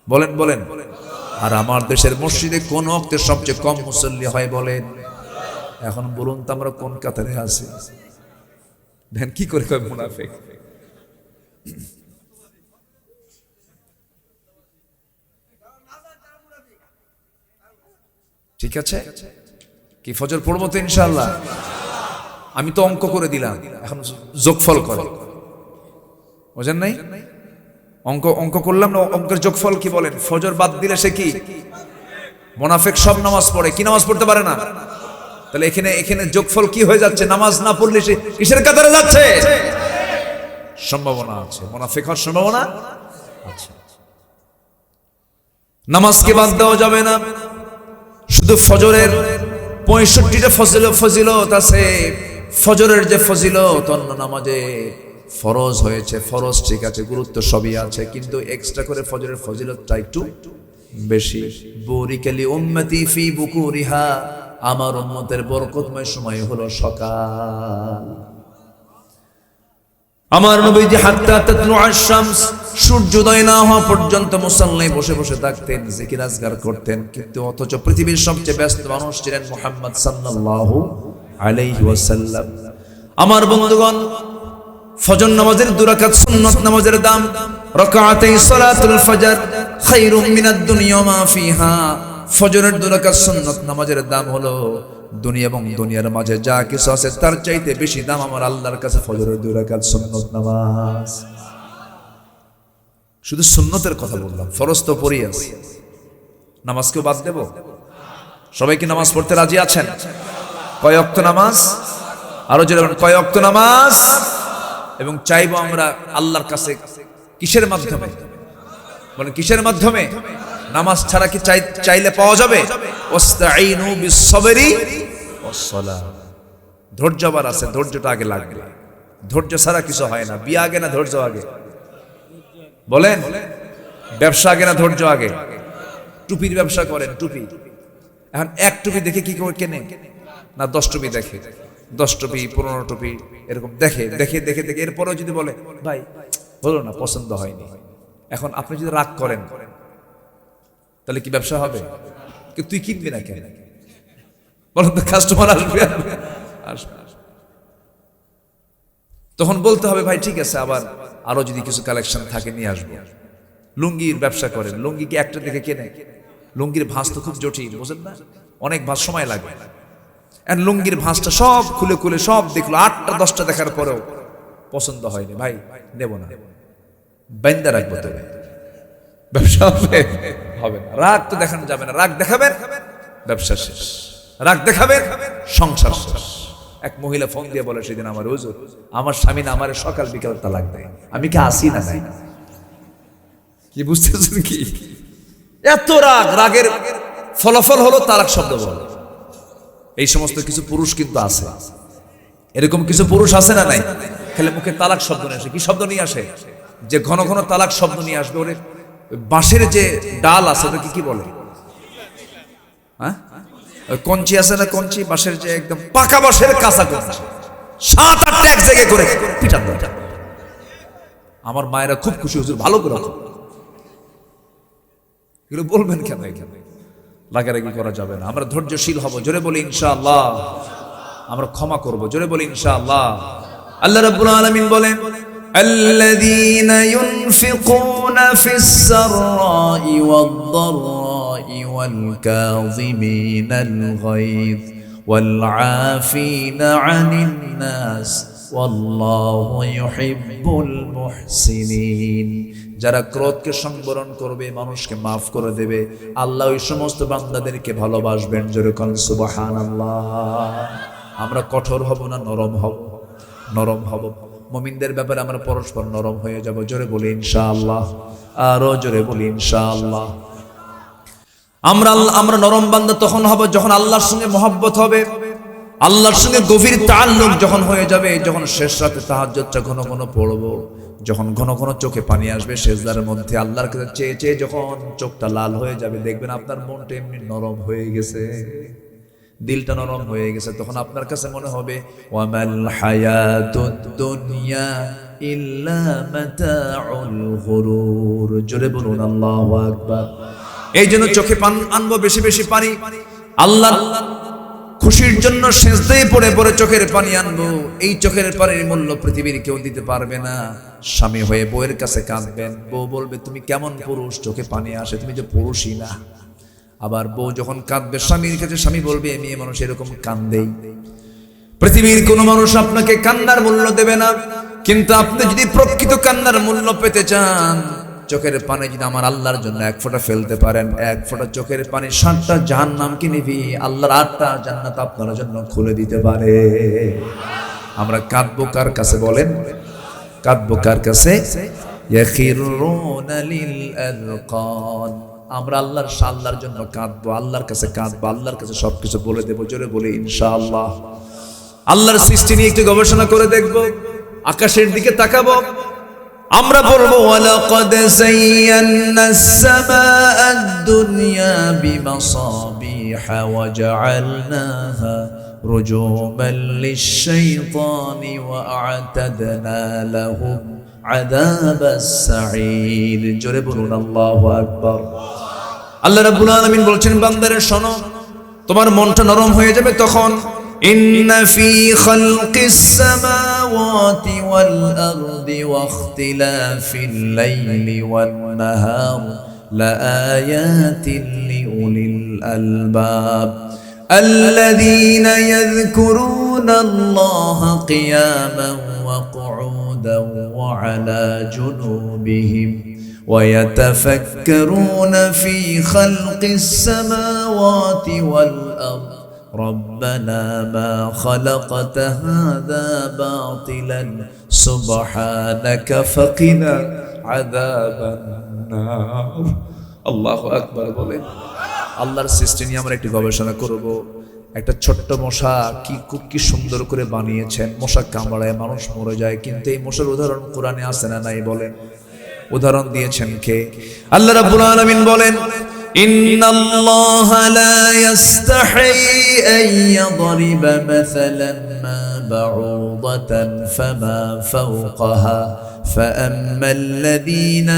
বলেন বলেন। আর আমার দেশের মসজিদে কোন ওয়াক্তে সবচেয়ে কম মুসল্লি হয় বলেন? এখন বলুন তো আমরা কোন কাতারে আছি? দেখেন কি করে কয় মুনাফিক। ঠিক আছে, কি ফজর পড়বো তো ইনশাআল্লাহ? আমি তো অঙ্ক করে দিলাম, এখন যোগফল করে, বুঝেন নাই? অঙ্ক করলাম না, অঙ্কের যোগফল কি বলেন? ফজর বাদ দিলে সে কি? মুনাফিক সব নামাজ পড়ে, কি নামাজ পড়তে পারে না? তাহলে এখানে যোগফল কি হয়ে যাচ্ছে? নামাজ না পড়লে সে কিসের কাতারে যাচ্ছে? সম্ভাবনা আছে, মুনাফিক হওয়ার সম্ভাবনা আছে। নামাজকে বাদ দেওয়া যাবে না। শুধু ফজরের 65টা ফজিলত আছে। ফজরের যে ফজিলত অন্য নামাজে ফরজ হয়েছে, ফরজ ঠিক আছে, গুরুত্ব সবই আছে, কিন্তু এক্সট্রা করে ফজরের ফজিলতটা একটু বেশি। বুরিকালি উম্মতি ফি বুকুরিহা, আমার উম্মতের বরকতময় সময় হলো সকাল। আমার নবীজি হাত্তা তাতলু আশ-শামস, সূর্যোদয় না হওয়া পর্যন্ত মুসাল্লায় বসে বসে থাকতেন, জিকির আজকার করতেন। কিন্তু অথচ পৃথিবীর সবচেয়ে ব্যস্ত মানুষ ছিলেন মুহাম্মদ সাল্লাল্লাহু আলাইহি ওয়াসাল্লাম। আমার বন্ধুগণ, ফজর নামাজের 2 রাকাত সুন্নাত নামাজের দাম, রাকাতাই সালাতুল ফজর খায়রুম মিনাদ দুনিয়া মা ফিহা। ফজরের 2 রাকাত সুন্নাত নামাজের দাম হলো দুনিয়া এবং দুনিয়ার মাঝে যা কিছু আছে তার চাইতে বেশি দাম আমার আল্লাহর কাছে ফজরের 2 রাকাত সুন্নাত নামাজ। শুধু সুন্নতের কথা বললাম, ফরজ তো পড়ি আছে। নামাজকেও বাদ দেব? সবাই কি নামাজ পড়তে রাজি আছেন? কয় ওয়াক্ত নামাজ? আরো জোরে বলেন, কয় ওয়াক্ত নামাজ? এবং চাইবো আমরা আল্লাহর কাছে কিসের মাধ্যমে? বলেন কিসের মাধ্যমে? নামাজ ছাড়া কি চাইলে পাওয়া যাবে? ওয়াস্তাঈনু বিস-সাবরি ওয়াস-সালাহ। ধৈর্য আবার আছে, ধৈর্যটা আগে লাগবে। ধৈর্য ছাড়া কিছু হয় না। বিয়ে আগে না ধৈর্য আগে? বলেন, ব্যবসা আগে না ধৈর্য আগে? টুপির ব্যবসা করেন, টুপি এখন এক টুপি দেখে কি করে কেনে? না 10 টুপি দেখে, 10 টুপি 15 টুপি এরকম দেখে দেখে দেখে দেখে, এরপরেও যদি বলে ভাই হলো না, পছন্দ হয়নি, এখন আপনি যদি রাগ করেন তাহলে কি ব্যবসা হবে? কিন্তু তুই কিনবি না কেন? বলেন তো, কাস্টমার আসবে আসবে। তখন বলতে হবে ভাই ঠিক আছে, আবার আরো যদি কিছু কালেকশন থাকে নিয়ে আসবো। লুঙ্গির ব্যবসা করেন, লুঙ্গি কি একটা দেখে কেনে? লুঙ্গির ভাঁজ তো খুব জটিল, বুঝেন না? অনেক ভাঁজ সময় লাগে। আর লুঙ্গির ভাঁজটা সব খুলে খুলে সব দেখলো, 8টা 10টা দেখার পরেও পছন্দ হয়নি, ভাই নেব না, বাইন্দা রাখবো। তবে ব্যবসা হবে? হবে না। রাগ তো দেখানো যাবে না, রাগ দেখাবেন ব্যবসা শেষ, রাগ দেখাবেন সংসার শেষ। এক মহিলা ফোন দিয়ে বলে সেদিন, আমার হুজুর, আমার স্বামী না আমার সকাল বিকাল তালাক দেয়, আমি কি আসি না? নাই কি বুঝতেছেন কি? এত রাগ, রাগের ফলাফল হলো তালাক শব্দ বলে। এই সমস্ত কিছু পুরুষ কিন্তু আছে, এরকম কিছু পুরুষ আছে না নাই? খেলে মুখে তালাক শব্দ নিয়ে আসে। কি শব্দ নিয়ে আসে? যে ঘন ঘন তালাক শব্দ নিয়ে আসবে। ওরে বাঁশের যে ডাল আছে ওটাকে কি বলে? হ্যাঁ, কঞ্চি আছে না, কঞ্চি, বাঁশের যে একদম পাকা বাঁশের কাঁচা কঞ্চি, 7-8টা এক জায়গায় করে পিটান। আমার মায়েরা খুব খুশি, হুজুর ভালো করে এগুলো বলবেন কেন? এখানে লাগারাগি করা যাবে না। আমরা ধৈর্যশীল হব, জোরে বলি ইনশাআল্লাহ। আমরা ক্ষমা করব, জোরে বলি ইনশাআল্লাহ। আল্লাহ রাব্বুল আলামিন বলেন, الذين ينفقون في السراء والضراء والكاظمين الغيظ والعافين عن الناس والله يحب المحسنين। যারা ক্রোধকে সংবরণ করবে, মানুষকে মাফ করে দেবে, আল্লাহ ওই সমস্ত বান্দাদেরকে ভালোবাসবেন। জোরে কোন সুবহানাল্লাহ। আমরা কঠোর হব না নরম হব? নরম হব। মুমিনদের ব্যাপারে আমরা পরস্পর নরম হয়ে যাব। জোরে বলি ইনশাআল্লাহ, আরো জোরে বলি ইনশাআল্লাহ। আমরা নরম বান্দা তখন হব যখন আল্লাহর সঙ্গে মহব্বত হবে, আল্লাহর সঙ্গে গভীর তাআল্লুক যখন হয়ে যাবে, যখন শেষ রাতে তাহাজ্জুদটা ঘন ঘন পড়ব, যখন ঘন ঘন চোখে পানি আসবে সেজদার মধ্যে, আল্লাহর কাছে চেয়ে চেয়ে যখন চোখটা লাল হয়ে যাবে, দেখবেন আপনার মনটা এমনি নরম হয়ে গেছে, দিলটা নরম হয়ে গেছে। তখন আপনার কাছে মনে হবে ওয়ামাল হায়াতুদ দুনিয়া ইল্লা মাতাউল গুরুর। জোরে বলুন আল্লাহু আকবার। এই জন্য চোখে পানি আনবো, বেশি বেশি পানি, আল্লাহর খুশির জন্য সেজদায় পড়ে পড়ে চোখের পানি আনবো। এই চোখের পানির মূল্য পৃথিবীর কেউ দিতে পারবে না। স্বামী হয়ে বউয়ের কাছে কাঁদবেন, বউ বলবে তুমি কেমন পুরুষ, চোখে পানি আসে, তুমি যে পুরুষই না। আবার বউ যখন কাঁদবে স্বামীর কাছে, স্বামী বলবে মেয়ে মানুষ এরকম কান্দেই। পৃথিবীর কোন মানুষ আপনাকে কান্নার মূল্য দেবে না, কিন্তু আপনি যদি প্রকৃত কান্নার মূল্য পেতে চান, চোখের পানি যদি আমার আল্লাহর জন্য 1 ফোঁটা ফেলতে পারেন, 1 ফোঁটা চোখের পানি 7টা জাহান্নামকে নিবি, আল্লাহর 8টা জান্নাত আপনার জন্য খুলে দিতে পারে। আমরা কাঁদবো কার কাছে বলেন? কাঁদবো কার কাছে? ইয়াখিরুনা লিল আযকান। আমরা আল্লাহর জন্য কাঁদবো, আল্লাহর কাছে কাঁদবো, আল্লাহর কাছে সবকিছু বলে দেবো। জোরে বলে ইনশাআল্লাহ। আল্লাহর সৃষ্টি নিয়ে একটু গবেষণা করে দেখবো, আকাশের দিকে তাকাবো, আমরা বলবো ওয়ালাকাদ যায়্যানাস সামাআদ দুনিয়া বিমাসাবিহা ওয়া জাআলনাহা রুজুমান লিশ-শাইতানি ওয়া আ'তাদনা লাহুম আযাবাস সাঈর। জোরে বলুন আল্লাহু আকবার। আল্লাহ রাব্বুল আলামিন বলছেন, বান্দারে শোনো, তোমার মনটা নরম হয়ে যাবে তখন। ইন্না ফি খালকিস সামাওয়াতি ওয়াল আরদি ওয়া ইখতিলাফিল লাইলি ওয়ান নাহার লাআয়াতিন লিউলিল আলবাব الذين يذكرون الله قياما وقعودا وعلى جنوبهم ويتفكرون في خلق السماوات والأرض ربنا ما خلقت هذا باطلا سبحانك فقنا عذاب النار الله أكبر বলেন। আল্লাহর সৃষ্টি নিয়ে আমরা একটু গবেষণা করব। একটা ছোট্ট মশা কি সুন্দর করে বানিয়েছেন। মশা কামড়ায় মানুষ মরে যায়, কিন্তু এই মশার উদাহরণ কোরআনে আছে না নাই বলেন? উদাহরণ দিয়েছেন কে? আল্লাহ রাব্বুল আলামিন বলেন, ইন্নাল্লাহা লা ইস্তাহি আন ইয়াদরিবা মাসালান মা বাউদাতান ফামা ফাওকাহা فأما الذين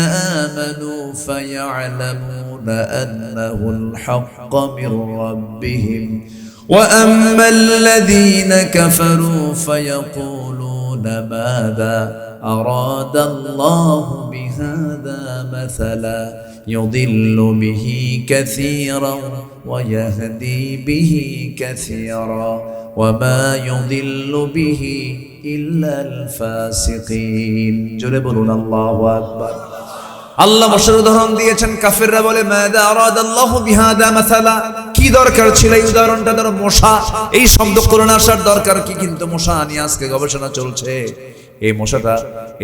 آمنوا فيعلمون أنه الحق من ربهم وأما الذين كفروا فيقولون ماذا أراد الله بهذا مثلا يضل به كثيرا ويهدي به كثيرا وما يضل به إلا الفاسقين জোরে বলুন আল্লাহু আকবার। আল্লাহ মশার উদাহরণ দিয়েছেন, কাফেররা বলে মাযা আরাদাল্লাহু বিহাদা মাসালা, কি দরকার ছিল এই উদাহরণটা? ধরো মশা, এই শব্দ কোরআনে আসার দরকার কি? কিন্তু মশা নিয়ে আজকে গবেষণা চলছে।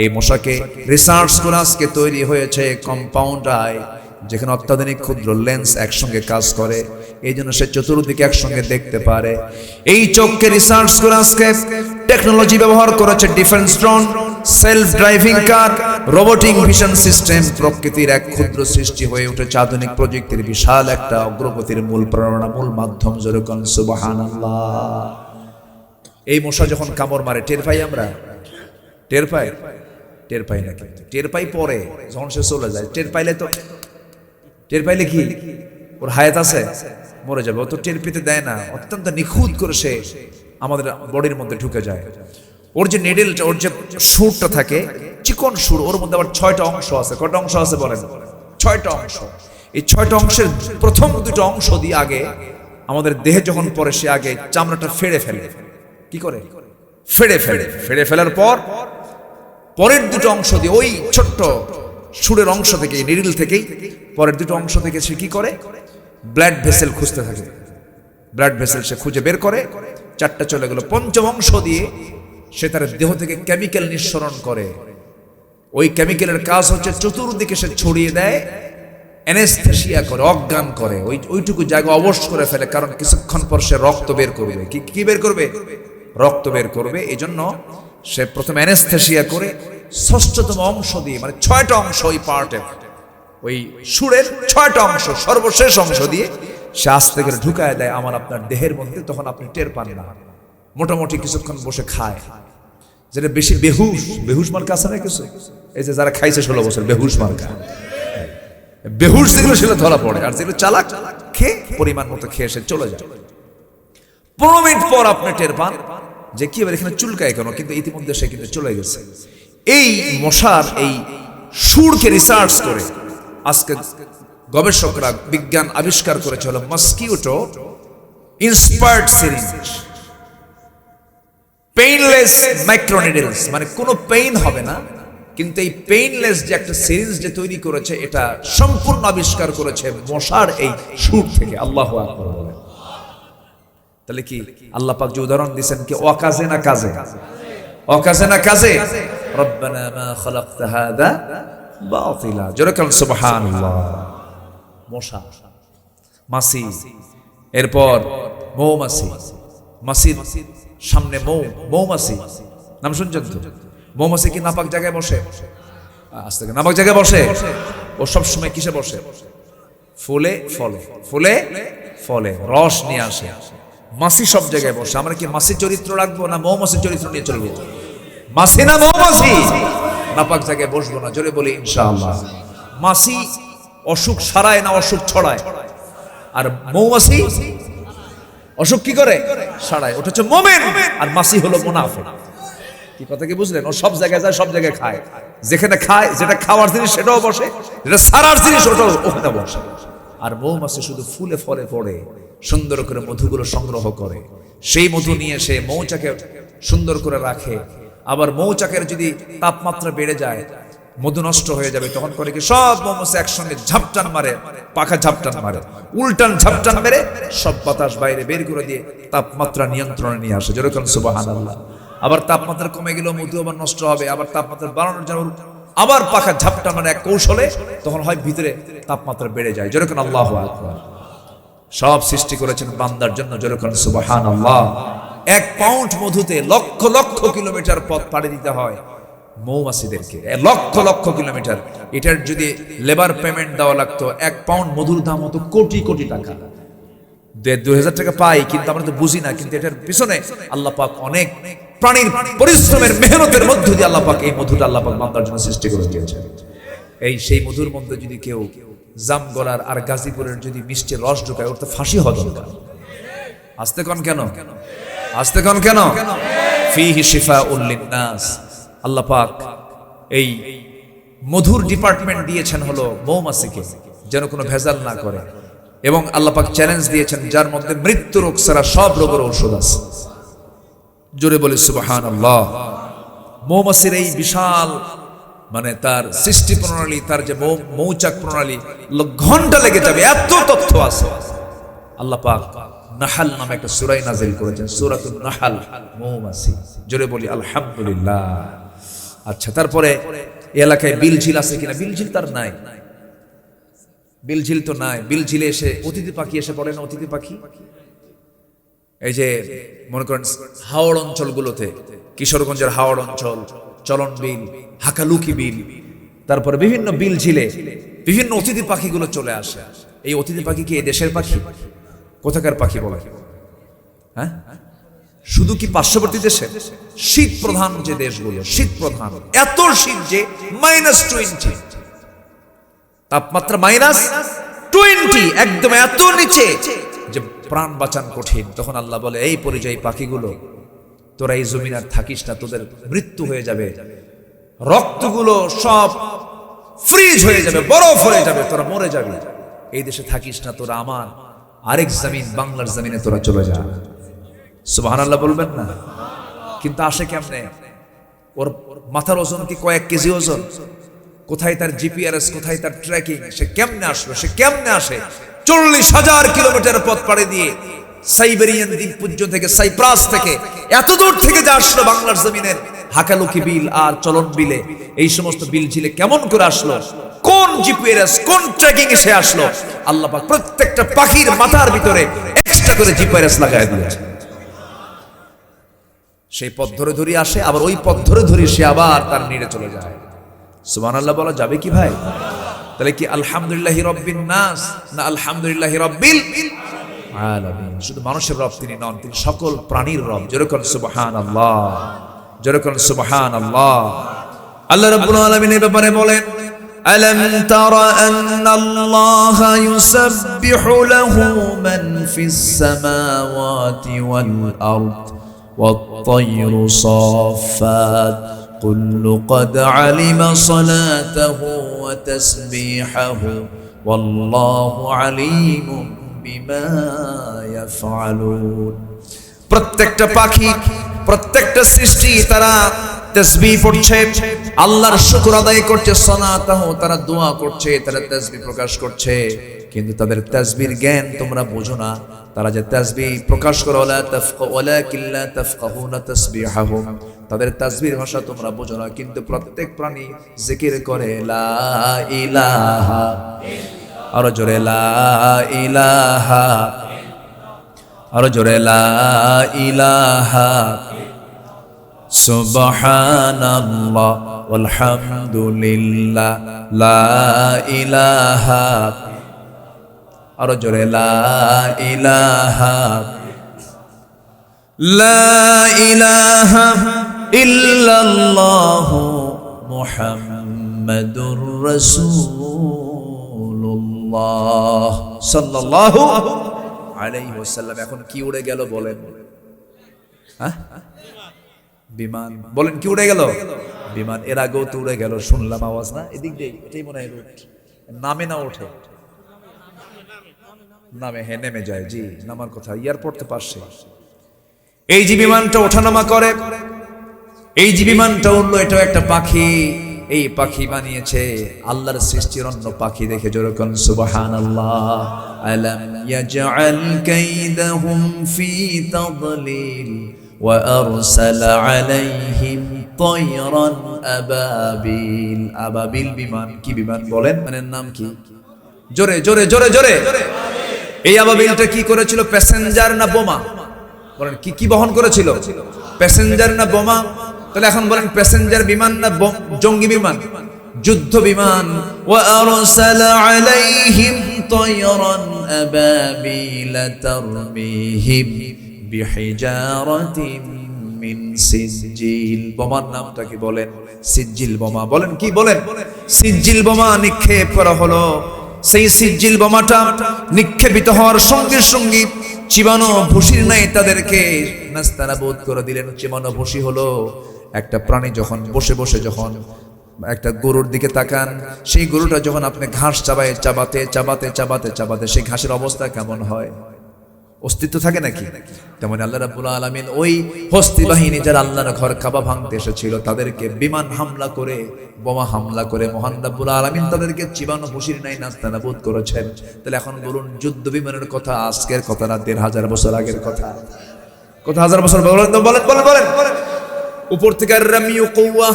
এই মশাকে রিসার্চ করে আজকে তৈরি হয়েছে কম্পাউন্ড আই, যেখানে অত্যাধুনিক ক্ষুদ্র লেন্স একসঙ্গে কাজ করে, এই জন্য সে চতুর্দিকে একসঙ্গে দেখতে পারে। এই চোখকে রিসার্চ করে আজকে টেকনোলজি ব্যবহার করেছে ডিফেন্স ড্রোন, সেলফ ড্রাইভিং কার, রোবোটিক ভিশন সিস্টেম। প্রকৃতির এক ক্ষুদ্র সৃষ্টি হয়ে উঠেছে আধুনিক প্রযুক্তির বিশাল একটা অগ্রগতির মূল প্রেরণা, মূল মাধ্যম। জোরে কোন সুবহানাল্লাহ। এই মশা যখন কামড় মারে টের পাই আমরা? টের পাই না, কিন্তু টের পাই পরে যখন সে চলে যায়। টের পাইলে কি ওর হায়াত আছে? মরে যাবে। ও তো টের পেতে দেয় না, অত্যন্ত নিখুঁত করে সে আমাদের বডির মধ্যে ঢুকে যায়। ওর যে নেডেলটা, ওর যে সুরটা থাকে, চিকন সুর, ওর মধ্যে আবার 6টা অংশ আছে। কয়টা অংশ আছে বলেন? 6টা অংশ। এই 6টা অংশের প্রথম 2টা অংশ দিয়ে আগে আমাদের দেহে যখন পড়ে, সে আগে চামড়াটা ফেড়ে ফেলে। কি করে? ফেড়ে ফেলার পর পরের 2টা অংশ দিয়ে, ওই ছোট্ট সুরের অংশ থেকে, নিডল থেকেই পরের 2টা অংশ থেকে সে কি করে? ব্লাড ভেসেল খুঁজতে থাকে। ব্লাড ভেসেল সে খুঁজে বের করে, 4টা চলে গেল। 5ম অংশ দিয়ে সে তার দেহ থেকে কেমিক্যাল নিঃসরণ করে। ওই কেমিক্যালের কাজ হচ্ছে চতুর্দিকে সে ছড়িয়ে দেয়, অ্যানেস্থেসিয়া করে, অজ্ঞান করে, ওইটুকু জায়গা অবশ করে ফেলে। কারণ কিছুক্ষণ পর সে রক্ত বের করবে। কি বের করবে? রক্ত বের করবে। এই জন্য সে প্রথমে অ্যানেস্থেসিয়া করে 6ষ্ঠতম অংশ দিয়ে, মানে 6টা অংশ, ওই পার্টের, ওই সুরের 6টা অংশ, সর্বশেষ অংশ দিয়ে সে আস্তে করে ঢুকায় দেয় আমার আপনার দেহের মধ্যে। তখন আপনি টের পান না। মোটামুটি কিছুক্ষণ বসে খায়। যেটা বেশি বেহুশ মার্কা আছে না কিছু, এই যে যারা খাইছে 16 বছর, বেহুশ মার্কা, বেহুশ যেগুলো সেগুলো ধরা পড়ে। আর যেগুলো চালাক, খেয়ে পরিমাণ মতো খেয়ে সে চলে যায়। 15 মিনিট পর আপনি টের পান যে কি এখানে চুলকায় কেন, কিন্তু ইতিমধ্যে সে কিন্তু চলে গেছে। এই মশার এই সুরকে রিসার্চ করে আজকে গবেষকরা, বিজ্ঞান আবিষ্কার করেছে হলো মসকিউটো ইন্সপায়ার্ড সিরিঞ্জ, পেইনলেস মাইক্রোনিডলস, মানে কোনো পেইন হবে না, কিন্তু এই পেইনলেস যে একটা সিরিঞ্জ যে তৈরি করেছে, এটা সম্পূর্ণ আবিষ্কার করেছে মশার এই সুর থেকে। আল্লাহু আকবার। তাহলে কি আল্লাহ পাক যে উদাহরণ দিয়েছেন, কি অকাজে না কাজে? অকাজে না কাজে? রব্বানা মা খালাকতা হাদা বাতিলা। জোরে বলেন সুবহানাল্লাহ। মশা, মাছি, এরপর মৌমাছি, মাছির সামনে মৌমাছি, নাম শুনছেন তো? মৌমাছি কি নাপাক জায়গায় বসে? আজ থেকে নাপাক জায়গায় বসে? ও সব সময় কিসে বসে? ফুলে ফলে, ফুলে ফলে রস নিয়ে আসে। মাছি সব জায়গায় বসে। আমরা কি মাছির চরিত্র রাখবো না মৌমাছির চরিত্র নিয়ে চলবো? মাছি না মৌমাছি? নাপাক জায়গায় বসবো না, জোরে বলি ইনশাআল্লাহ। মাছি অসুখ সারায় না অসুখ ছড়ায়? আর মৌমাছি অসুখ কি করে? সারায়। ওটা হচ্ছে মুমিন, আর মাছি হলো মুনাফিক। কি কথা কি বুঝলেন? ও সব জায়গায় যায়, সব জায়গায় খায়। যেখানে খায়, যেটা খাওয়ার জিনিস সেটাও বসে, যেটা সারার জিনিস ওটাও ওখানে বসে। আর মৌমাছি শুধু ফুলে ফলে পড়ে সুন্দর করে মধুগুলো সংগ্রহ করে, সেই মধু নিয়ে সে মৌচাকে সুন্দর করে রাখে। আবার মৌচাকের যদি তাপমাত্রা বেড়ে যায়, মধু নষ্ট হয়ে যাবে, তখন করে কি সব মৌমাছি একসঙ্গে ঝাপটান মারে, পাখা ঝাপটান মারে, উল্টান ঝাপটান মেরে সব বাতাস বাইরে বের করে দিয়ে তাপমাত্রা নিয়ন্ত্রণে নিয়ে আসে। যেরকম সুবহানাল্লাহ। আবার তাপমাত্রা কমে গেলেও মধু আবার নষ্ট হবে, আবার তাপমাত্রা বাড়ানোর জন্য আবার পাখা ঝাপটান মানে এক কৌশলে, তখন হয় ভিতরে তাপমাত্রা বেড়ে যায়। যেরকম আল্লাহু আকবার। সব সৃষ্টি করেছেন বান্দার জন্য, যেরকম সুবহানাল্লাহ। 1 পাউন্ড মধুতে লক্ষ লক্ষ কিলোমিটার পথ পাড়ি দিতে হয় মৌমাছিদেরকে, লক্ষ লক্ষ কিলোমিটার। এটার যদি লেবার পেমেন্ট দেওয়া লাগতো, 1 পাউন্ড মধুর দাম হতো কোটি কোটি টাকা। 2000 টাকা পাই, কিন্তু আমরা তো বুঝি না। কিন্তু এটার পিছনে আল্লাহ পাক অনেক প্রাণীর পরিশ্রমের মেহনতের মধ্য দিয়ে আল্লাহ পাক এই মধুটা আল্লাহ পাক বান্দার জন্য সৃষ্টি করে দিয়েছেন। এই সেই মধুর মধ্যে যদি কেউ জামগড়ার আর গাজীপুরের যদি মিষ্টি রস ঢোকায়, ওর তো ফাঁসি হওয়া দরকার। আস্তে কোন কেন? আস্তে কোন কেন? ফিহি শিফাউল লিন্নাস। আল্লাহ পাক এই মধুর ডিপার্টমেন্ট দিয়েছেন হলো মৌমাছিকে, যেন কোনো ভেজাল না করে। এবং আল্লাহ পাক চ্যালেঞ্জ দিয়েছেন, যার মধ্যে মৃত্যু রোগ ছাড়া সব রোগের ঔষধ আছে। জোরে বলি সুবহানাল্লাহ। মৌমাছির এই বিশাল মানে তার সৃষ্টি প্রণালী, তার যে মৌচাক প্রণালী, ঘন্টা লেগে যাবে, এত তথ্য আছে। আল্লাহ পাক নাহাল নামে একটা সূরা নাযিল করেছেন, সূরাতুন নাহাল, মৌমাছি। জোরে বলি আলহামদুলিল্লাহ। আচ্ছা, তারপরে এই এলাকায় বিলঝিল আছে কিনা? বিলঝিল তার নাই, বিলঝিল তো নাই। বিলঝিলে এসে অতিথি পাখি এসে পড়ে না? অতিথি পাখি এই যে মনে করেন হাওড় অঞ্চলগুলোতে, কিশোরগঞ্জের হাওড় অঞ্চল, চলন বিল, হাকালুকি বিল, তারপরে বিভিন্ন বিল ঝিলে বিভিন্ন অতিথি পাখিগুলো চলে আসে। এই অতিথি পাখি কি এই দেশের পাখি? কোথাকার পাখি বলে? হ্যাঁ, শুধু কি পার্শ্ববর্তী দেশে? শীত প্রধান যে দেশগুলো, শীত প্রধান, এত শীত যে -20 তাপমাত্রা, -20, একদম এত নিচে যে প্রাণ বাঁচান কঠিন। তখন আল্লাহ বলে, এই পরিযায়ী পাখিগুলো, তোরা এই জমিন আর থাকিস না, তোদের মৃত্যু হয়ে যাবে, রক্তগুলো সব ফ্রিজ হয়ে যাবে, বরফ হয়ে যাবে, তোরা মরে যাবে, এই দেশে থাকিস না, তোরা আমার আরেক জমিন, বাংলার জমিনে তোরা চলে যা। সুবহানাল্লাহ বলবেন না? কিন্তু আসে কেমনে? ওর মাথার ওজন কি কয়েক কেজি ওজন? কোথায় তার জিপিআরএস, কোথায় তার ট্র্যাকিং? সে কেমনে আসলো? সে কেমনে আসে? 40,000 কিলোমিটার পথ পাড়ি দিয়ে সাইবেরিয়ান দ্বীপপুঞ্জ থেকে, সাইপ্রাস থেকে, এত দূর থেকে যে আসলো বাংলার জমিনের হাকালুকি বিল আর চলন বিলে, এই সমস্ত বিল ঝিলে কেমন করে আসলো? কোন জিপিআরএস, কোন ট্র্যাকিং এ সে আসলো? আল্লাহ পাক প্রত্যেকটা পাখির মাথার ভিতরে এক্সট্রা করে জিপিআরএস লাগায় দিয়েছে। সেই পথ ধরে ধরে আসে, আবার ওই পথ ধরে ধরে সে আবার তার নিড়ে চলে যায়। সুবহানাল্লাহ বলা যাবে কি ভাই? তাহলে কি আলহামদুলিল্লাহি রাব্বিন নাস না আলহামদুলিল্লাহি রাব্বিল আলামিন? শুধু মানুষের রব তিনি নন, তিনি সকল প্রাণীর রব। যেরকম সুবহানাল্লাহ, যেরকম সুবহানাল্লাহ। আল্লাহ রাব্বুল আলামিন এই ব্যাপারে বলেন, আলাম তারা আন্নাল্লাহা ইউসাব্বিহু লাহু মান ফিস সামাওয়াতি ওয়াল আরদ ওয়াত-তায়রু সাফফাত কুল্লু ক্বাদ আলিমা সালাতাহু ওয়া তাসবিহাহু ওয়াল্লাহু আলীমুম বিমা ইয়াফআলুন। প্রত্যেকটা পাখি, প্রত্যেকটা সৃষ্টি তারা তাসবিহ পড়ছে, আল্লাহর শুকর আদায় করছে, সালাতাহু তারা দোয়া করছে, তারা তাসবিহ প্রকাশ করছে। কিন্তু তাদের তাসবিহর জ্ঞান তোমরা বোঝো না। তারা যে তাসবিহ প্রকাশ করে, ওয়ালাকিল্লা তাফকাহুনা তাসবিহাহুম, তাদের তাসবিহর ভাষা তোমরা বোঝো না। কিন্তু প্রত্যেক প্রাণী জিকির করে লা ইলাহা আরো জোরে লা ইলাহা, আরো জোরে লা ইলাহা সুবহানাল্লাহ ওয়ালহামদুলিল্লাহ লা ইলাহা, আরো জোরে লা ইলাহা, লা ইলাহা ইল্লাল্লাহু মুহাম্মাদুর রাসূলুল্লাহ সাল্লাল্লাহু আলাইহি ওয়াসাল্লাম। এখন কি উড়ে গেল বলেন? হ্যাঁ, বিমান। বলেন কি উড়ে গেল? বিমান। এর আগেও তো উড়ে গেল, শুনলাম আওয়াজ না এদিক দিয়ে, এটাই মনে হয় রুট। নামে না ওঠে? নামে, হ্যাঁ নেমে যায়। জি, নামার কথা। এয়ারপোর্ট তো পাশে। এই যে বিমানটা ওঠানামা করে, এই যে বিমানটা উঠলো, এটাও একটা পাখি। এই পাখি বানিয়েছে আল্লাহর সৃষ্টির অন্য পাখি দেখে যেরকম সুবহানাল্লাহ। আলাম ইয়াজআল কাইদাহুম ফি তাদলিল ওয়া আরসালা আলাইহিম তায়রান আবাবিল। আবাবিল বিমান। কি বিমান বলেন? বিমানের নাম কি? জোরে জোরে জোরে জোরে। এই আবাবিলটা কি করেছিল? প্যাসেঞ্জার না বোমা? বলেন কি কি বহন করেছিল? প্যাসেঞ্জার না বোমা? তাহলে এখন বলেন প্যাসেঞ্জার বিমান না জঙ্গি বিমান? যুদ্ধ বিমান। ওয়া আরসালা আলাইহিম তায়রান আবাবিল তারমিহিম বিহিজারাতিন মিন সিজিল। বোমার নামটা কি বলেন? সিজিল বোমা। বলেন কি বলেন? সিজিল বোমা নিক্ষেপ করা হলো। সেই সিজিল বোমাটা নিক্ষেপিত হওয়ার সঙ্গে সঙ্গে চিবানো ভুসির নাই তাদেরকে নাস্তানাবুদ করে দিলেন। চিবানো ভুসি হলো একটা প্রাণী যখন বসে বসে যখন একটা গরুর দিকে তাকান, সেই গরুটা যখন আপনি ঘাস চাবাতে চাবাতে চাবাতে চাবাতে সেই ঘাসের অবস্থা কেমন হয়? অস্তিত্ব থাকে নাকি? তেমন আল্লাহ রাব্বুল আলামিন ওই হস্তি বাহিনী যারা আল্লাহর ঘর কাবা ভাঙতে এসেছিল তাদেরকে বিমান হামলা করে, বোমা হামলা করে মহান রাব্বুল আলামিন তাদেরকে চিবানো ভুসির নাই নাস্তানাবুদ করেছেন। তাহলে এখন বলুন, যুদ্ধ বিমানের কথা আজকের কথা না ১৫০০ বছর আগের কথা? কত হাজার বছর? বলেন বলেন বলেন বলেন। উপর থেকে আর রামিউ কুওয়া,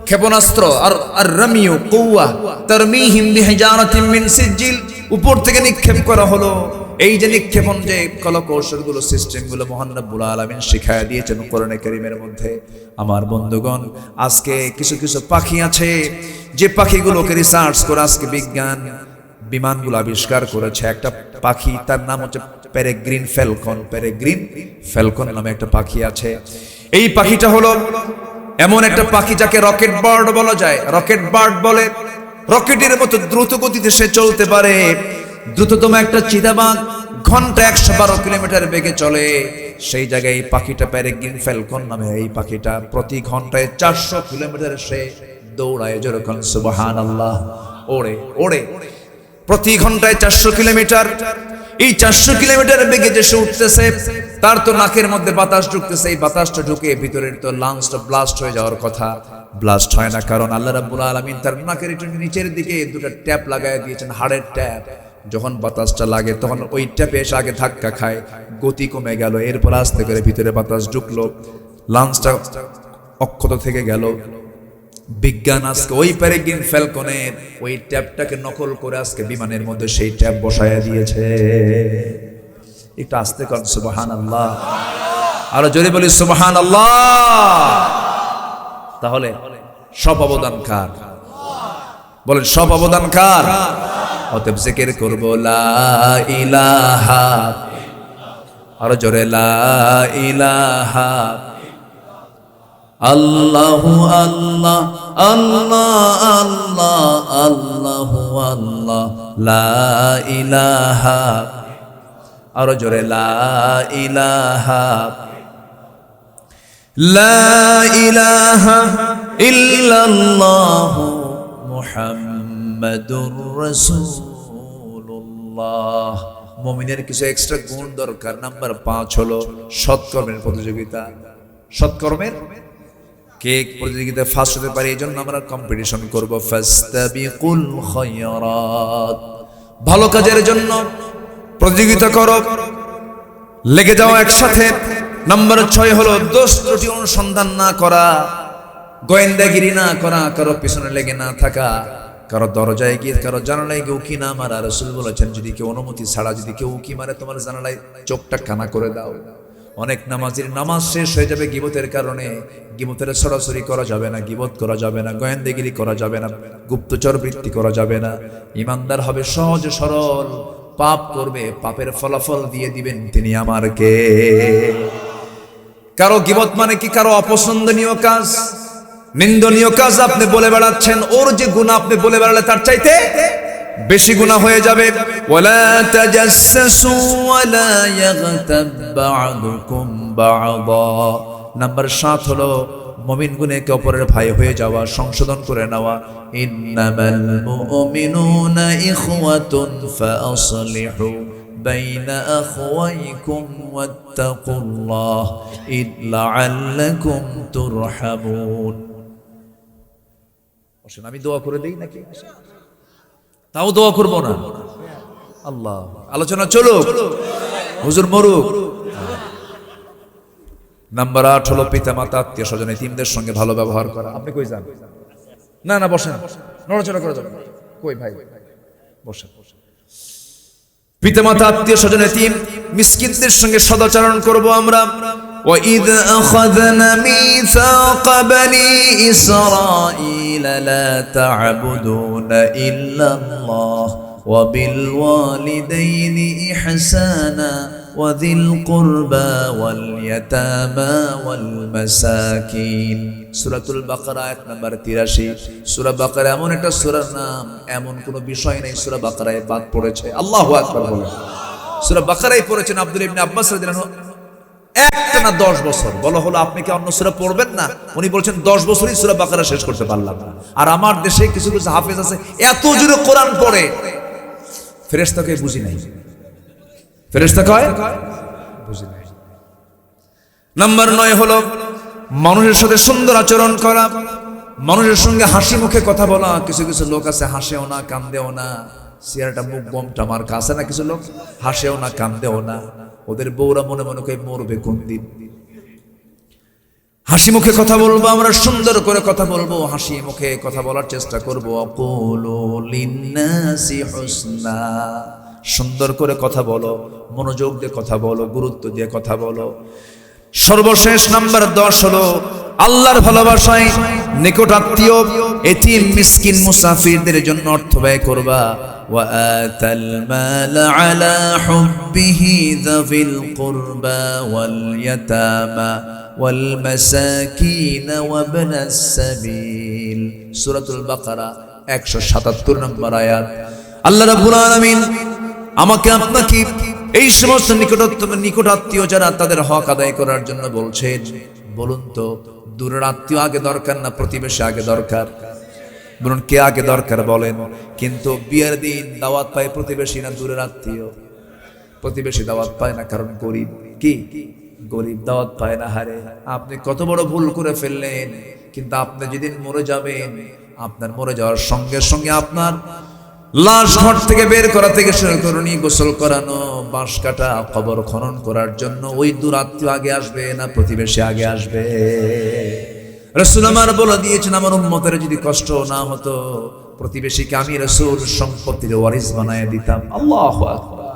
ক্ষেপণাস্ত্র, আর রামিউ কুওয়া তারমিহিম বিহিজারাতিন মিন সিজিল, উপর থেকে নিক্ষেপ করা হলো। এই যে নিক্ষেপণ, যে কলাকৌশলগুলো, সিস্টেমগুলো মহান রব্বুল আলামিন শিখায়া দিয়েছেন কোরআনে কারীমের মধ্যে। আমার বন্ধুগণ, আজকে কিছু কিছু পাখি আছে যে পাখিগুলোকে রিসার্চ করে আজকে বিজ্ঞান বিমানগুলো আবিষ্কার করেছে। একটা পাখি, তার নাম হচ্ছে পেরেগ্রিন ফ্যালকন। পেরেগ্রিন ফ্যালকন নামে একটা পাখি আছে। এই পাখিটা হলো এমন একটা পাখি যাকে রকেট বার্ড বলা যায়। রকেট বার্ড বলে, রকেটের মতো দ্রুত গতিতে সে চলতে পারে। দ্রুততম একটা চিতাবাঘ ঘন্টায় ১১২ কিলোমিটার বেগে চলে। সেই জায়গায় এই পাখিটা পেরেগ্রিন ফ্যালকন নামে এই পাখিটা প্রতি ঘন্টায় ৪০০ কিলোমিটার সে দৌড়ায়। যেরকম সুবহানাল্লাহ। ওড়ে ওড়ে প্রতি ঘন্টায় ৪০০ কিলোমিটার। এই ৪০০ কিলোমিটার বেগে যে সে উঠতেছে, তার তো নাকের মধ্যে বাতাস ঢুকতেছে। এই বাতাসটা ঢুকে ভিতরের তো লাংসটা ব্লাস্ট হয়ে যাওয়ার কথা, ব্লাস্ট হয় না। কারণ আল্লাহ রাব্বুল আলামিন তার নাকের একটু নিচের দিকে দুটো ট্যাপ লাগায় দিয়েছেন, হাড়ের ট্যাপ। যখন বাতাসটা লাগে তখন ওই ট্যাপে এসে আগে ধাক্কা খায়, গতি কমে গেল। এরপর আস্তে করে ভিতরে বাতাস ঢুকলো, লাংসটা অক্ষত থেকে গেল। বিজ্ঞান আজকে ওই পেরেগ্রিন ফ্যালকনের ওই ট্যাপটাকে নকল করে আজকে বিমানের মধ্যে সেই ট্যাপ বসায়া দিয়েছে। একটু আস্তে কর সুবহানাল্লাহ। আরো জোরে বলি সুবহানাল্লাহ। তাহলে সব অবদান কার? বলেন সব অবদান কার? অতএব জিকির করব লা ইলাহা, আরো জোরে লা ইলাহা আল্লাহু আল্লাহ আল্লাহ আল্লাহ আল্লাহু আল্লাহ লা ইলাহা, আরো জোরে লা ইলাহা লা ইলাহা ইল্লাল্লাহু মুহাম্মাদুর রাসূলুল্লাহ। মুমিনের কিছু এক্সট্রা গুণ দরকার। নাম্বার 5 হলো সৎকর্মের প্রতিযোগিতা। সৎকর্মের কে প্রতিযোগিতায় ফার্স্ট হতে পারে, এই জন্য আমরা কম্পিটিশন করব। ফাস্তাবিকুল খায়রাত, ভালো কাজের জন্য প্রতিযোগিতা করো, লেগে যাও একসাথে। নাম্বার 6 হলো দোষ ত্রুটি অনুসন্ধান না করা, গোয়েন্দাগিরি না করা, কারো পিছনে লেগে না থাকা। কারো দরজায় গিয়ে কারো জানালায় গিয়ে উকি না মারা। রাসূল বলেছেন যদি কেউ অনুমতি ছাড়া যদি কেউ উকি মারে তোমার জানালায় চোখটা কানা করে দাও। অনেক নামাজির নামাজ শেষ হয়ে যাবে গীবতের কারণে। গীবতের সরাসরি করা যাবে না, গীবত করা যাবে না, গোয়েন্দাগিরি করা যাবে না, গুপ্তচর বৃত্তি করা যাবে না। ইমানদার হবে সহজ সরল, পাপ করবে, পাপের ফলাফল দিয়ে দিবেন তিনি আমার কে। কারো গীবত মানে কি? কারো অপছন্দনীয় কাজ, নিন্দনীয় কাজ আপনি বলে বেড়াচ্ছেন, ওর যে গুনাহ আপনি বলে বেড়ালে তার চাইতে বেশি গুনাহ হয়ে যাবে। ওয়ালা তাজাসসু ওয়ালা ইয়াগতাব বা'দুকুম বা'দা। নাম্বার 7 হলো মুমিনগণ একে অপরের ভাই হয়ে যাওয়া, সংশোধন করে নেওয়া। ইন্নামাল মুমিনুনা ইখওয়াতুন ফাআসলিহু বাইনা আখওয়াইকুম ওয়াত্তাকুল্লাহ লাআল্লাকুম তুরহামুন। আমি দোয়া করে দেই নাকি? তাও দোয়া করবো না? আল্লাহ, আলোচনা চলো, হুজুর মরুক। নাম্বার 8 হলো পিতা মাতা আত্মীয় স্বজন এতিমদের সঙ্গে ভালো ব্যবহার করা। আপনি কই যান? না না বসেন, নড়াচড়া করে যাবেন। কই ভাই বসেন। পিতা মাতা আত্মীয় স্বজন এতিম মিসকিনদের সঙ্গে সদাচরণ করব আমরা। وَإِذْ أَخَذْنَا مِيثَاقَ بَنِي إِسْرَائِيلَ لَا تَعْبُدُونَ إِلَّا اللَّهَ وَبِالْوَالِدَيْنِ إِحْسَانًا وَذِي الْقُرْبَى وَالْيَتَامَى وَالْمَسَاكِينِ। সূরাতুল বাকারা আয়াত নাম্বার 83। সূরা বাকারা এমন একটা সূরার নাম, এমন কোনো বিষয় নেই সূরা বাকারায় বাদ পড়েছে। আল্লাহু আকবার বলেন। সূরা বাকারায় পড়েছেন আব্দুল্লাহ ইবনে আব্বাস রাদিয়াল্লাহু আনহু একটা না 10 বছর। বলা হলো আপনি কি অন্য সূরা পড়বেন না? উনি বলছেন 10 বছরই সূরা বাকারা শেষ করতে পারলাম না। আর আমার দেশে কিছু কিছু হাফেজ আছে এত জোরে কোরআন পড়ে, ফেরেশতাকে বুঝি নাই। ফেরেশতা কয় বুঝি নাই। নাম্বার 9 হলো মানুষের সাথে সুন্দর আচরণ করা, মানুষের সঙ্গে হাসি মুখে কথা বলা। কিছু কিছু লোক আছে হাসেও না কান্দেও না, চেহারাটা মুখ বমটা আমার কাছে না। কিছু লোক হাসেও না কান্দেও না, ওদের বউরা মনে মনে করে মরবে কোন দিন। হাসি মুখে কথা বলবো আমরা, সুন্দর করে কথা বলবো, হাসি মুখে কথা বলার চেষ্টা করবো। আকুলু লিন্নাসি হুসনা। সুন্দর করে কথা বলো, মনোযোগ দিয়ে কথা বলো, গুরুত্ব দিয়ে কথা বলো। সর্বশেষ নাম্বার 10 হলো আল্লাহর ভালোবাসায় নিকট আত্মীয় এতিম মিসকিন মুসাফিরদের জন্য অর্থ ব্যয় করবা। وآتى المال على حبه ذوي القربى واليتامى والمساكين وابن السبيل। সূরাতুল বাকারা 177 নম্বর আয়াত। আল্লাহ রাব্বুল আলামিন আমাকে আপনাকে এই সমস্ত নিকট আত্মীয় যারা তাদের হক আদায় করার জন্য বলছেন। বলুন তো দূরের আত্মীয় আগে দরকার না প্রতিবেশী আগে দরকার? বলুন কে আগে দরকার বলেন? কিন্তু বিয়ের দিন দাওয়াত পায় প্রতিবেশী না দূরের আত্মীয়? প্রতিবেশী দাওয়াত পায় না, কারণ গরিব। কি গরিব দাওয়াত পায় না? হারে আপনি কত বড় ভুল করে ফেললেন। কিন্তু আপনি যেদিন মরে যাবেন, আপনার মরে যাওয়ার সঙ্গে সঙ্গে আপনার লাশ ঘর থেকে বের করা থেকে শুরু করে গোসল করানো, বাঁশ কাটা, কবর খনন করার জন্য ওই দূর আত্মীয় আগে আসবে না প্রতিবেশী আগে আসবে? রাসূল আমার বলে দিয়েছেন আমার উম্মতের যদি কষ্ট না হতো প্রতিবেশীকে আমি রাসূল সম্পত্তির ওয়ারিস বানায় দিতাম। আল্লাহু আকবার।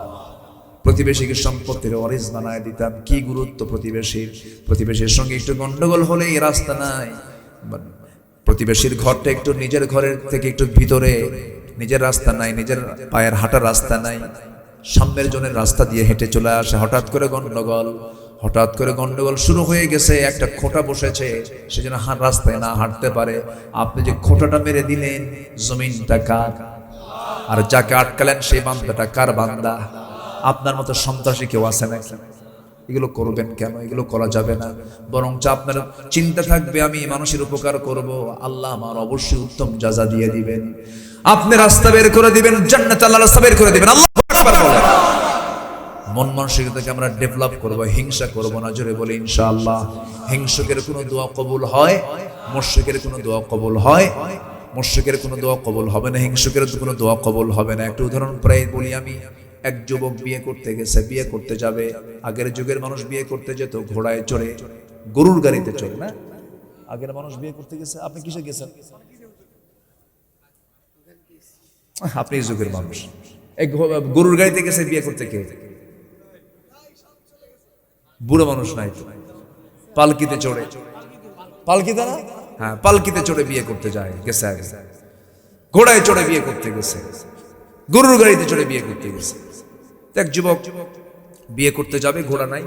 প্রতিবেশীকে সম্পত্তির ওয়ারিস বানায় দিতাম। কি গুরুত্ব প্রতিবেশীর! প্রতিবেশীর সঙ্গে একটু গন্ডগোল হলেই রাস্তা নাই। প্রতিবেশীর ঘরটা একটু নিজের ঘরের থেকে একটু ভিতরে, নিজের রাস্তা নাই, নিজের পায়ের হাঁটার রাস্তা নাই, সামনের জনের রাস্তা দিয়ে হেঁটে চলে আসে। হঠাৎ করে গন্ডগোল শুরু হয়ে গেছে, একটা খোঁটা বসেছে, সেজন্য রাস্তায় না হাঁটতে পারে। আপনি যে খোঁটাটা মেরে দিলেন, জমিনটা কার? আর যাকে আটকালেন সেই বান্দাটা কার বান্দা? আপনার মতো সন্ত্রাসী কেউ আছে নাকি? এগুলো করবেন কেন? এগুলো করা যাবে না। বরং আপনার চিন্তা থাকবে আমি মানুষের উপকার করব, আল্লাহ আমার অবশ্যই উত্তম জাযা দিয়ে দিবেন। আপনি রাস্তা বের করে দিবেন, জান্নাত আল্লাহ রাস্তা বের করে দিবেন। আল্লাহু আকবার বলেন। মন মানসিকতাকে আমরা ডেভেলপ করব, হিংসা করব না। জোরে বলে ইনশাআল্লাহ। হিংসুকের কোনো দোয়া কবুল হয়? মুশরিকের কোনো দোয়া কবুল হয়? মুশরিকের কোনো দোয়া কবুল হবে না, হিংসুকের কোনো দোয়া কবুল হবে না। একটা উদাহরণ প্রায় বলি আমি। এক যুবক বিয়ে করতে গেছে, বিয়ে করতে যাবে। আগের যুগের মানুষ বিয়ে করতে যেত ঘোড়ায় চড়ে, গরুর গাড়িতে চড়ে না? আগের মানুষ বিয়ে করতে গেছে। আপনি কিসে গেছেন? আপনি এই যুগের মানুষ। এই গরুর গাড়িতে গেছে বিয়ে করতে, কে? বুড়ো মানুষ নাই তো, পালকিতে চড়ে, পালকিতে না, হ্যাঁ পালকিতে চড়ে বিয়ে করতে যায় গেছে আগে, ঘোড়ায় চড়ে বিয়ে করতে গেছে, গরুর গাড়িতে চড়ে বিয়ে করতে গেছে। এক যুবক বিয়ে করতে যাবে, ঘোড়া নাই,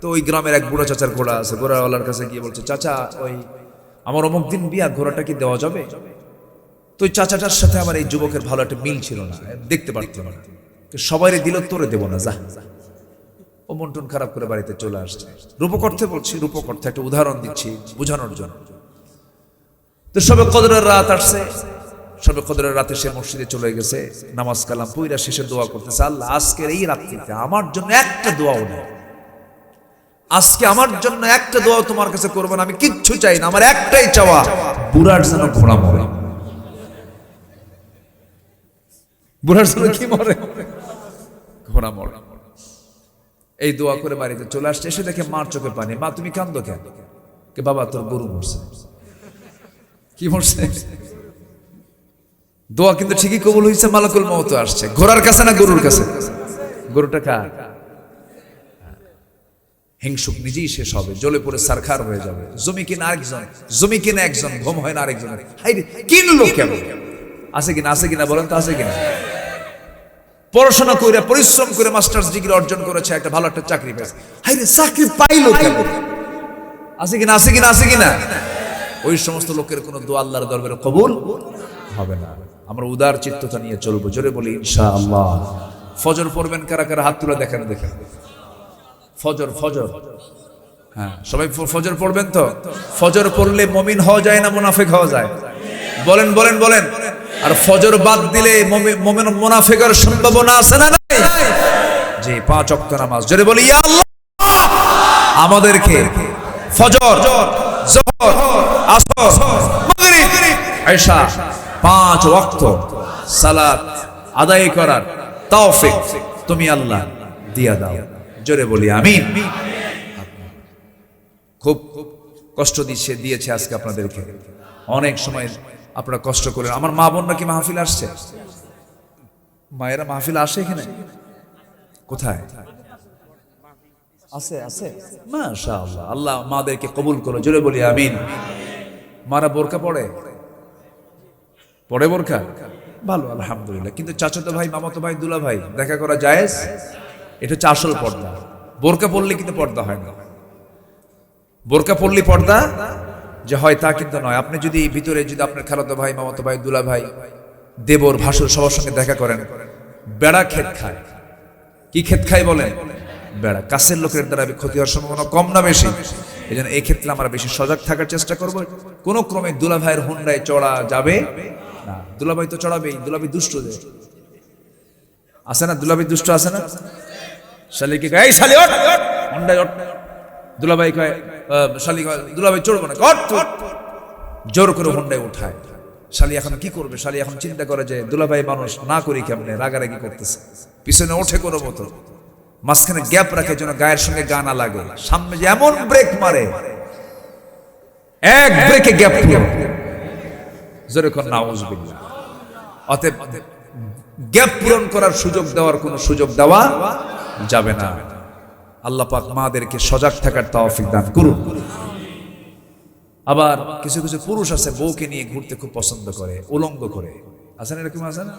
তো ওই গ্রামের এক বুড়ো চাচার ঘোড়া আছে, ঘোড়াওয়ালার কাছে গিয়ে বলছে, চাচা ওই আমার অমুক দিন বিয়া, ঘোড়াটা কি দেওয়া যাবে? তো ওই চাচাটার সাথে আমার এই যুবকের ভালো একটা মিল ছিল না, দেখতে পারতো না, সবাই দিল, তোরে দেবো না, যা। ও মন টন খারাপ করে বাড়িতে চলে আসছে। রূপক অর্থে বলছি, রূপক অর্থে একটা উদাহরণ দিচ্ছি বোঝানোর জন্য। তো সবে কদরের রাত আসছে, সবে কদরের রাতে সে মসজিদে চলে গেছে, নামাজ কালাম পইরা শেষে দোয়া করতেছে, আল্লাহ আজকের এই রাত্রিতে আমার জন্য একটা দোয়াও নেই, আজকে আমার জন্য একটা দোয়াও তোমার কাছে করবো না, আমি কিচ্ছু চাই না, আমার একটাই চাওয়া, বুড়ার যেন ঘোড়া মরে। বুড়ার জন্য কি মরে? ঘোড়া মরে। এই দোয়া করে বাড়িতে চলে আসছে, এসে দেখে মার চোখে পানি। মা তুমি কান্দো কেন? কে বাবা তোর গরু মরছে। কি মরছে? দোয়া কিন্তু ঠিকই কবুল হয়েছে, মালাকুল মউত আসছে। ঘোড়ার কাছে না গরুর কাছে? গরুটা কার? হিংসুক নিজেই শেষ হবে, জ্বলে পড়ে সারখার হয়ে যাবে। জমি কিনা আরেকজন, জমি কিনা একজন, ঘুম হয় না আরেকজন। কিনলো কেমন? আছে কিনা? আছে কিনা বলেন তো, আছে কিনা? পড়াশোনা করে পরিশ্রম করে মাস্টার্স ডিগ্রি অর্জন করেছে, একটা ভালো একটা চাকরি পেয়েছে, হাইরে চাকরি পাইলো কেমন? আছে কিনা? আছে কিনা? আছে কিনা? ওই সমস্ত লোকের কোনো দোয়া আল্লাহর দরবারে কবুল হবে না। আমরা উদার চিত্ততা নিয়ে চলবো, জোরে বলি ইনশাআল্লাহ। ফজর পড়বেন কারা কারা? হাত তুলে দেখেন, দেখেন। ফজর, ফজর, হ্যাঁ সবাই ফজর পড়বেন তো? ফজর পড়লে মুমিন হওয়া যায় না মুনাফিক হওয়া যায়? বলেন বলেন বলেন। আর ফজর বাদ দিলে মুমিন মুনাফিকের সম্ভাবনা আছে না নাই? যে 5 ওয়াক্ত নামাজ, জোরে বলি ইয়া আল্লাহ আমাদেরকে ফজর, যোহর, আসর, মাগরিব, ইশা 5 ওয়াক্ত সালাত আদায় করার তৌফিক তুমি আল্লাহ দিয়া দাও, জোরে বলি আমিন। খুব কষ্ট দিয়েছে আজকে আপনাদেরকে, অনেক সময় আপনারা কষ্ট করেন। আমার মা বোনরা কি মাহফিল আসছে? মায়েরা মাহফিল আসে এখানে? কোথায় আছে? আছে, মাশাআল্লাহ। আল্লাহ মাদেরকে কবুল করো, জোরে বলি আমিন। মারা বোরকা পড়ে? পড়ে বোরকা? ভালো, আলহামদুলিল্লাহ। কিন্তু চাচাতো ভাই, মামাতো ভাই, দুলা ভাই দেখা করা জায়েজ? এটা হচ্ছে আসল পর্দা। বোরকা পড়লে কিন্তু পর্দা হয় না। বোরকা পড়লে পর্দা যে হয় তা কিন্তু নয়। আপনি যদি ভিতরে যদি আপনার খালাতো ভাই, মামাতো ভাই, দুলা ভাই, দেবর, ভাসুর সবার সঙ্গে দেখা করেন, বেড়া ক্ষেত খায়। কি ক্ষেত খায় বলেন? বেড়া। কাছের লোকের দ্বারা ক্ষতি হওয়ার সম্ভাবনা কম না বেশি? এই জন্য এই ক্ষেত্রে আমরা বেশি সজাগ থাকার চেষ্টা করব। কোন ক্রমে দুলা ভাইয়ের হুন্ডায় চড়া যাবে না। দুলাভাই তো চড়াবেই, দুলাভাই দুষ্ট যে আছে না? দুলাভাই দুষ্ট আছে না? শালিকে কয় এই শালি ওঠ, হুন্ডায় ওঠ। দুলাভাই কয় শালি কয় দুলাভাই চড়বো না, জোর করে হুন্ডায় উঠায়। শালি এখন কি করবে? শালি এখন চিন্তা করে যে দুলাভাই মানুষ, না করি কেমনে, রাগারাগি করতেছে, পিছনে ওঠে কোনো মতো, মাঝখানে গ্যাপ রাখে যেন গায়ের সঙ্গে গা না লাগে। সামনে যে এমন ব্রেক মারে, এক ব্রেকে গ্যাপ পুরো, জোরে কোন নাউজুবিল্লাহ। অতএব গ্যাপ পূরণ করার সুযোগ দেওয়ার কোনো সুযোগ দেওয়া যাবে না। আল্লাহ পাক মাদেরকে সজাগ থাকার তৌফিক দান করুন। আবার কিছু কিছু পুরুষ আছে বউকে নিয়ে ঘুরতে খুব পছন্দ করে, উলঙ্গ করে। আছে না এরকম? আছে না?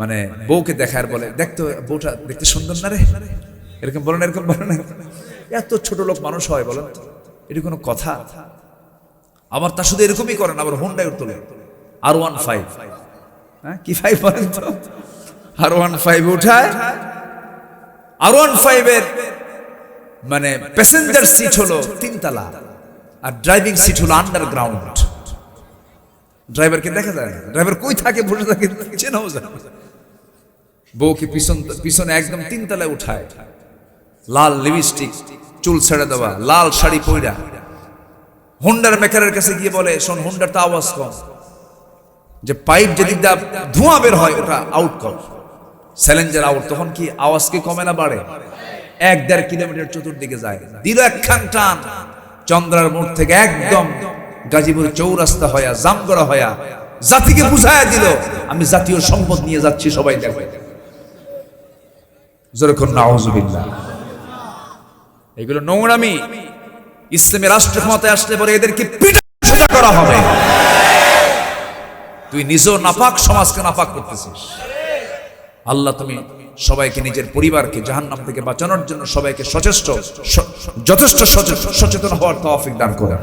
মানে বউকে দেখার বলে, দেখতো বউটা দেখতে সুন্দর না রে, এরকম বলেন, এরকম বলেন। এত ছোট লোক মানুষ হয় বলেন তো, এটা কোনো কথা? আবার তা শুধু এরকমই করেন, আবার হুন্ডায় তোলে R15, হ্যাঁ কি 5 বলেন তো, R15 উঠায়। R15 এর মানে প্যাসেঞ্জার সিট হলো 3 তলা, আর ড্রাইভিং সিট হলো আন্ডারগ্রাউন্ড। ড্রাইভারকে দেখা যায় না, ড্রাইভার কই থাকে, বসে থাকে, চেনাও যায় না। বউকে পিছনে একদম 3 তলায় উঠায়, লাল লিপস্টিক, চুল ছেড়ে দেওয়া, লাল শাড়ি পইরা। হুন্ডার মেকারের কাছে গিয়ে বলে, শোন হুন্ডার তো আওয়াজ কম, যে পাইপ যদি ধোঁয়া বের হয় ওটা আউট কর, স্যালেঞ্জার আউট। তখন কি আওয়াজ কি কমে না বাড়ে? 1-1.5 কিলোমিটার চতুর্দিকে যায়, দিল একখান টান, চন্দ্রার মোড় থেকে একদম গাজীপুর চৌরাস্তা হয়া, জামগড়া হয়া, জাতিকে বুঝায়া দিল আমি জাতীয় সম্পদ নিয়ে যাচ্ছি, সবাই দেখবে। যেরকম নাউজুবিল্লাহ, এগুলো নোংরামি। ইসলামী রাষ্ট্র ক্ষমতায় আসলে পরে এদেরকে পিটা সোজা করা হবে। তুই নিজেও নাপাক, সমাজকে নাপাক করতেছিস। আল্লাহ তুমি সবাইকে, নিজের পরিবারকে জাহান্নাম থেকে বাঁচানোর জন্য সবাইকে যথেষ্ট সচেতন হওয়ার তৌফিক দান করেন।